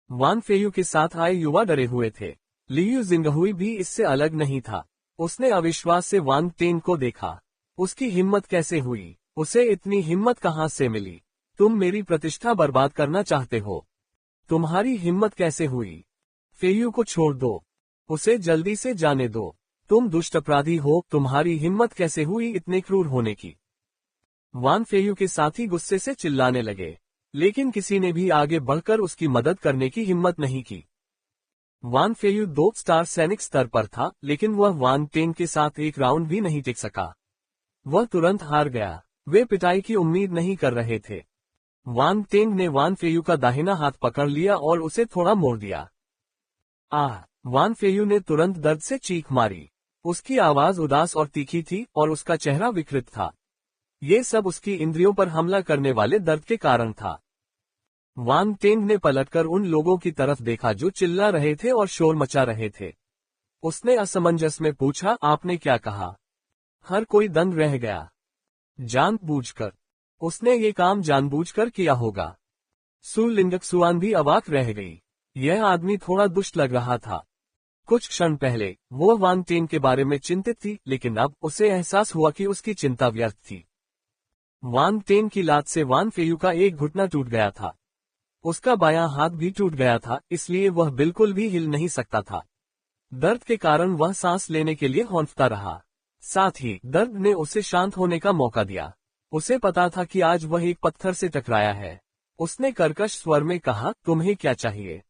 [SPEAKER 1] वान फेयू के साथ आए युवा डरे हुए थे। लियू जिंगहुई भी इससे अलग नहीं था। उसने अविश्वास से वांग टेन को देखा। उसकी हिम्मत कैसे हुई? उसे इतनी हिम्मत कहां से मिली? तुम मेरी प्रतिष्ठा बर्बाद करना चाहते हो? तुम्हारी हिम्मत कैसे हुई? फेयू को छोड़ दो। उसे जल्दी से जाने दो। तुम दुष्ट अपराधी हो। तुम्हारी हिम्मत कैसे हुई इतने क्रूर होने की? वान फेयू के साथी गुस्से से चिल्लाने लगे, लेकिन किसी ने भी आगे बढ़कर उसकी मदद करने की हिम्मत नहीं की। वान फेयू 2 स्टार सैनिक स्तर पर था, लेकिन वह वांग टेन के साथ एक राउंड भी नहीं टिक सका। वह तुरंत हार गया। वे पिटाई की उम्मीद नहीं कर रहे थे। वांग टेन ने वान फेयू का दाहिना हाथ पकड़ लिया और उसे थोड़ा मोड़ दिया। आह! वान फेयू ने तुरंत दर्द से चीख मारी। उसकी आवाज उदास और तीखी थी और उसका चेहरा विकृत था। ये सब उसकी इंद्रियों पर हमला करने वाले दर्द के कारण था। वांग टेन ने पलटकर उन लोगों की तरफ देखा जो चिल्ला रहे थे और शोर मचा रहे थे। उसने असमंजस में पूछा, आपने क्या कहा? हर कोई दंग रह गया। जानबूझकर। उसने ये काम जानबूझकर किया होगा। सु लिंगक्सुआन भी अवाक रह गई। यह आदमी थोड़ा दुष्ट लग रहा था। कुछ क्षण पहले वो वांग टेन के बारे में चिंतित थी, लेकिन अब उसे एहसास हुआ कि उसकी चिंता व्यर्थ थी। वांग टेन की लात से वान फेयू का एक घुटना टूट गया था। उसका बायां हाथ भी टूट गया था, इसलिए वह बिल्कुल भी हिल नहीं सकता था। दर्द के कारण वह सांस लेने के लिए हौंफता रहा। साथ ही दर्द ने उसे शांत होने का मौका दिया। उसे पता था कि आज वह एक पत्थर से टकराया है। उसने कर्कश स्वर में कहा, तुम्हें क्या चाहिए?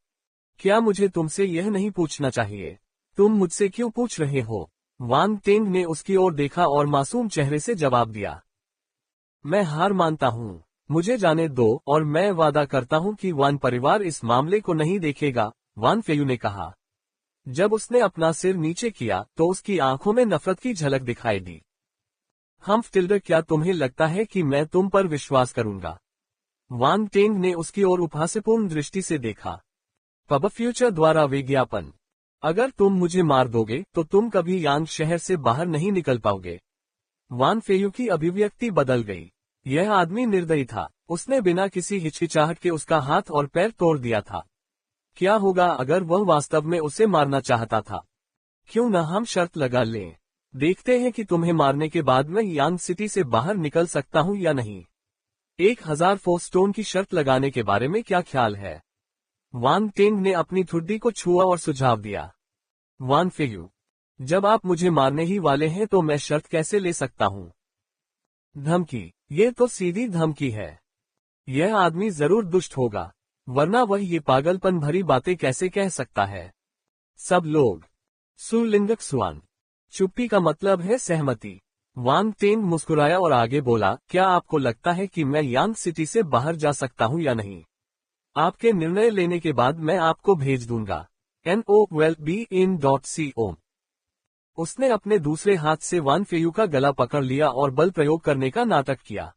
[SPEAKER 1] क्या मुझे तुमसे यह नहीं पूछना चाहिए? तुम मुझसे क्यों पूछ रहे हो? वांग टेन ने उसकी ओर देखा और मासूम चेहरे से जवाब दिया, मैं हार मानता हूँ। मुझे जाने दो और मैं वादा करता हूँ कि वान परिवार इस मामले को नहीं देखेगा, वान फेयू ने कहा। जब उसने अपना सिर नीचे किया तो उसकी आंखों में नफरत की झलक दिखाई दी। हम्फ्टिल्डर, क्या तुम्हें लगता है कि मैं तुम पर विश्वास करूंगा? वांग टेन ने उसकी ओर उपहासपूर्ण दृष्टि से देखा। पब फ्यूचर द्वारा विज्ञापन। अगर तुम मुझे मार दोगे तो तुम कभी यांग शहर से बाहर नहीं निकल पाओगे। वान फेयू की अभिव्यक्ति बदल गई। यह आदमी निर्दयी था। उसने बिना किसी हिचकिचाहट के उसका हाथ और पैर तोड़ दिया था। क्या होगा अगर वह वास्तव में उसे मारना चाहता था? क्यों न हम शर्त लगा लें। देखते हैं कि तुम्हें मारने के बाद मैं यांग सिटी से बाहर निकल सकता हूं या नहीं। 1000 फोस्टोन की शर्त लगाने के बारे में क्या ख्याल है? वांग टेन ने अपनी ठुड्डी को छुआ और सुझाव दिया। वान फेयू, जब आप मुझे मारने ही वाले हैं तो मैं शर्त कैसे ले सकता हूँ? धमकी? ये तो सीधी धमकी है। यह आदमी जरूर दुष्ट होगा, वरना वह ये पागलपन भरी बातें कैसे कह सकता है? सब लोग। सु लिंगक्सुआन। चुप्पी का मतलब है सहमति। वांग टेन मुस्कुराया और आगे बोला, क्या आपको लगता है कि मैं यांग सिटी से बाहर जा सकता हूं या नहीं? आपके निर्णय लेने के बाद मैं आपको भेज दूंगा। NOWELB-IN.CO। उसने अपने दूसरे हाथ से वान फेयू का गला पकड़ लिया और बल प्रयोग करने का नाटक किया।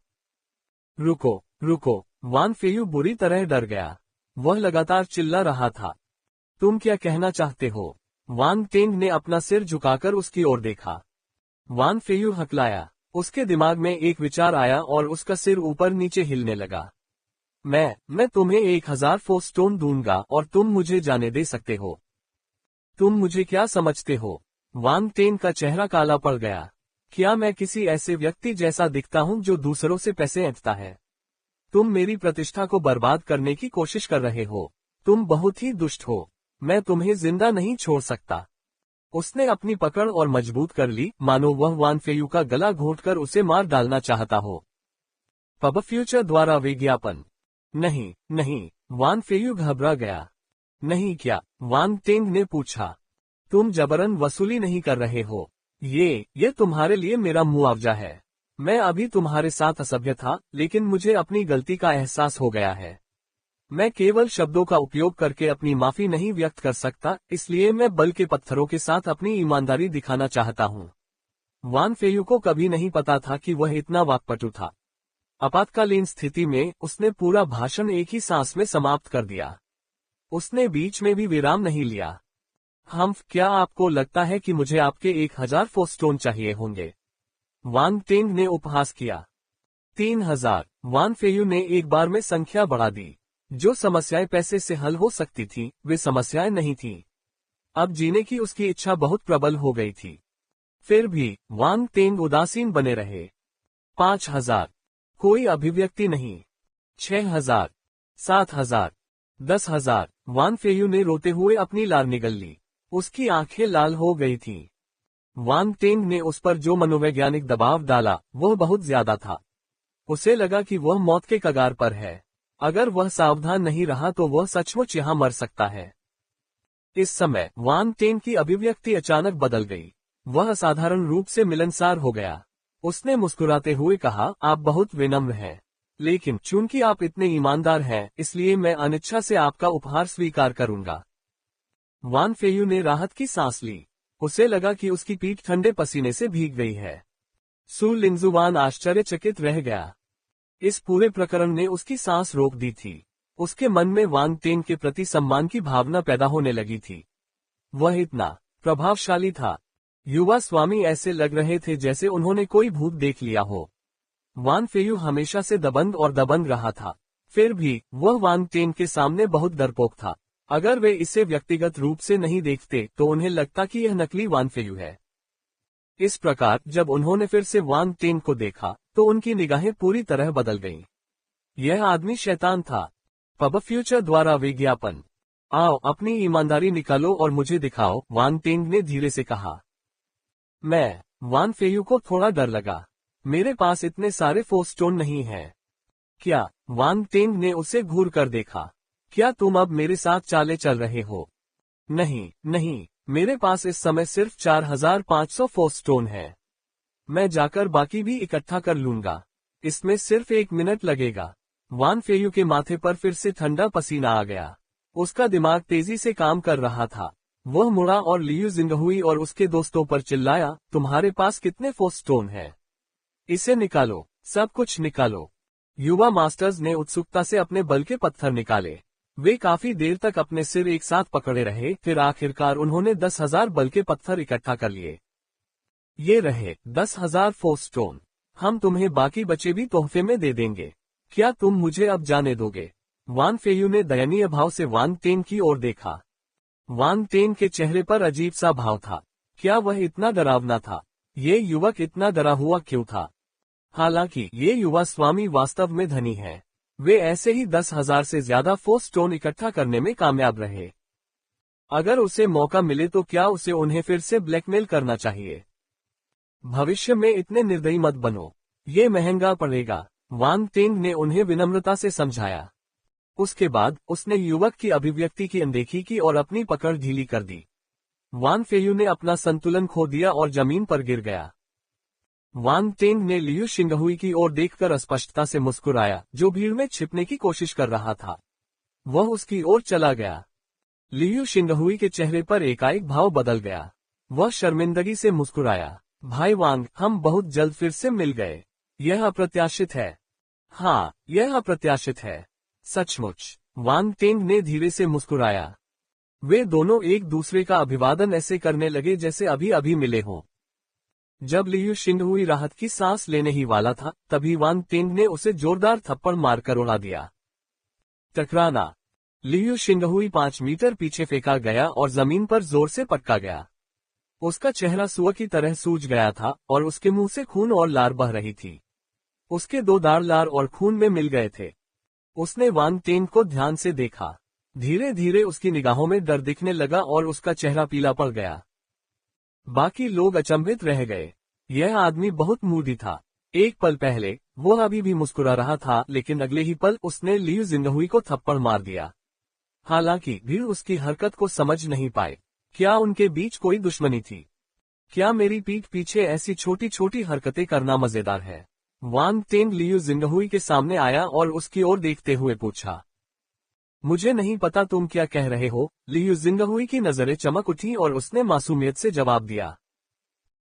[SPEAKER 1] रुको, रुको। वान फेयू बुरी तरह डर गया। वह लगातार चिल्ला रहा था। तुम क्या कहना चाहते हो? वांग टेन ने अपना सिर झुकाकर उसकी ओर देखा। वान फेयू हकलाया। उसके दिमाग में एक विचार आया और उसका सिर ऊपर नीचे हिलने लगा। मैं तुम्हें 1000 फोस्टोन दूंगा और तुम मुझे जाने दे सकते हो। तुम मुझे क्या समझते हो? वांग टेन का चेहरा काला पड़ गया। क्या मैं किसी ऐसे व्यक्ति जैसा दिखता हूं जो दूसरों से पैसे ऐंठता है? तुम मेरी प्रतिष्ठा को बर्बाद करने की कोशिश कर रहे हो। तुम बहुत ही दुष्ट हो। मैं तुम्हें जिंदा नहीं छोड़ सकता। उसने अपनी पकड़ और मजबूत कर ली, मानो वह वान फेयू का गला घोंटकर उसे मार डालना चाहता हो। पब फ्यूचर द्वारा विज्ञापन। नहीं नहीं, वान फेयू घबरा गया। नहीं क्या? वान टेंग ने पूछा। तुम जबरन वसूली नहीं कर रहे हो। ये तुम्हारे लिए मेरा मुआवजा है। मैं अभी तुम्हारे साथ असभ्य था, लेकिन मुझे अपनी गलती का एहसास हो गया है। मैं केवल शब्दों का उपयोग करके अपनी माफी नहीं व्यक्त कर सकता, इसलिए मैं बल के पत्थरों के साथ अपनी ईमानदारी दिखाना चाहता हूँ। वान फेयू को कभी नहीं पता था कि वह इतना वाक्पटु था। आपातकालीन स्थिति में उसने पूरा भाषण एक ही सांस में समाप्त कर दिया। उसने बीच में भी विराम नहीं लिया। हम्फ, क्या आपको लगता है कि मुझे आपके 1000 फोस्टोन चाहिए होंगे? वान टेंग ने उपहास किया। 3000। वान फेयू ने एक बार में संख्या बढ़ा दी। जो समस्याएं पैसे से हल हो सकती थीं, वे समस्याएं नहीं थीं। अब जीने की उसकी इच्छा बहुत प्रबल हो गई थी। फिर भी वान टेंग उदासीन बने रहे। 5000। कोई अभिव्यक्ति नहीं। 6000, 7000, 10,000। वान फेयू ने रोते हुए अपनी लार निगल ली। उसकी आंखें लाल हो गई थीं। वान टेंग ने उस पर जो मनोवैज्ञानिक दबाव डाला, वह बहुत ज्यादा था। उसे लगा कि वह मौत के कगार पर है। अगर वह सावधान नहीं रहा तो वह सचमुच यहां मर सकता है। इस समय वान टेंग की अभिव्यक्ति अचानक बदल गई। वह असाधारण रूप से मिलनसार हो गया। उसने मुस्कुराते हुए कहा, आप बहुत विनम्र हैं, लेकिन चूंकि आप इतने ईमानदार हैं, इसलिए मैं अनिच्छा से आपका उपहार स्वीकार करूंगा। वान फेयू ने राहत की सांस ली। उसे लगा कि उसकी पीठ ठंडे पसीने से भीग गई है। सु लिंजुवान आश्चर्यचकित रह गया। इस पूरे प्रकरण ने उसकी सांस रोक दी थी। उसके मन में वान टेंग के प्रति सम्मान की भावना पैदा होने लगी थी। वह इतना प्रभावशाली था। युवा स्वामी ऐसे लग रहे थे जैसे उन्होंने कोई भूत देख लिया हो। वान फेयू हमेशा से दबंग और दबंग रहा था। फिर भी वह वान टेंग के सामने बहुत डरपोक था। अगर वे इसे व्यक्तिगत रूप से नहीं देखते तो उन्हें लगता कि यह नकली वान फेयू है। इस प्रकार जब उन्होंने फिर से वान टेंग को देखा तो उनकी निगाहें पूरी तरह बदल गईं। यह आदमी शैतान था। पब फ्यूचर द्वारा विज्ञापन। आओ अपनी ईमानदारी निकालो और मुझे दिखाओ, वान टेंग ने धीरे से कहा। वान फेयू को थोड़ा डर लगा। मेरे पास इतने सारे फोस्टोन नहीं हैं। क्या? वान टेंग ने उसे घूर कर देखा। क्या तुम अब मेरे साथ चाले चल रहे हो? नहीं नहीं, मेरे पास इस समय सिर्फ 4500 फोस्टोन है। मैं जाकर बाकी भी इकट्ठा कर लूंगा। इसमें सिर्फ 1 मिनट लगेगा। वान फेयू के माथे पर फिर से ठंडा पसीना आ गया। उसका दिमाग तेजी से काम कर रहा था। वह मुड़ा और लियू जिंगहुई और उसके दोस्तों पर चिल्लाया, तुम्हारे पास कितने फोस्टोन हैं? इसे निकालो, सब कुछ निकालो। युवा मास्टर्स ने उत्सुकता से अपने बल के पत्थर निकाले। वे काफी देर तक अपने सिर एक साथ पकड़े रहे, फिर आखिरकार उन्होंने 10,000 बल के पत्थर इकट्ठा कर लिए। ये रहे 10,000 फोस्टोन। हम तुम्हें बाकी बचे भी तोहफे में दे देंगे। क्या तुम मुझे अब जाने दोगे? वान फेयू ने दयनीय भाव से वान टेंग की ओर देखा। वान टेंग के चेहरे पर अजीब सा भाव था। क्या वह इतना डरावना था? ये युवक इतना डरा हुआ क्यों था? हालांकि ये युवा स्वामी वास्तव में धनी है। वे ऐसे ही 10,000 से ज्यादा फोस्टोन इकट्ठा करने में कामयाब रहे। अगर उसे मौका मिले तो क्या उसे उन्हें फिर से ब्लैकमेल करना चाहिए? भविष्य में इतने निर्दयी मत बनो, ये महंगा पड़ेगा, वान टेंग ने उन्हें विनम्रता से समझाया। उसके बाद उसने युवक की अभिव्यक्ति की अनदेखी की और अपनी पकड़ ढीली कर दी। वान फेयू ने अपना संतुलन खो दिया और जमीन पर गिर गया। वान टेंग ने लियू शिंगहुई की ओर देखकर स्पष्टता से मुस्कुराया, जो भीड़ में छिपने की कोशिश कर रहा था। वह उसकी ओर चला गया। लियू शिंगहुई के चेहरे पर एकाएक भाव बदल गया। वह शर्मिंदगी से मुस्कुराया, भाई वांग, हम बहुत जल्द फिर से मिल गए। यह अप्रत्याशित है। हाँ, यह अप्रत्याशित है। सचमुच, वान टेंग ने धीरे से मुस्कुराया। वे दोनों एक दूसरे का अभिवादन ऐसे करने लगे जैसे अभी अभी मिले हों। जब लियू शिंगहुई राहत की सांस लेने ही वाला था, तभी वान टेंग ने उसे जोरदार थप्पड़ मारकर उड़ा दिया। टकराना। लियू शिंगहुई 5 मीटर पीछे फेंका गया और जमीन पर जोर से पटका गया। उसका चेहरा सुअर की तरह सूज गया था और उसके मुंह से खून और लार बह रही थी। उसके 2 दाढ़ लार और खून में मिल गए थे। उसने वान टेंग को ध्यान से देखा। धीरे धीरे उसकी निगाहों में डर दिखने लगा और उसका चेहरा पीला पड़ गया। बाकी लोग अचंभित रह गए। यह आदमी बहुत मूडी था। एक पल पहले वो अभी भी मुस्कुरा रहा था, लेकिन अगले ही पल उसने लियू जिंगहुई को थप्पड़ मार दिया। हालांकि भीड़ उसकी हरकत को समझ नहीं पाए। क्या उनके बीच कोई दुश्मनी थी? क्या मेरी पीठ पीछे ऐसी छोटी छोटी हरकतें करना मजेदार है? वांग टेंग लियू जिंगहुई के सामने आया और उसकी ओर देखते हुए पूछा। मुझे नहीं पता तुम क्या कह रहे हो। लियू जिंगहुई की नजरें चमक उठी और उसने मासूमियत से जवाब दिया।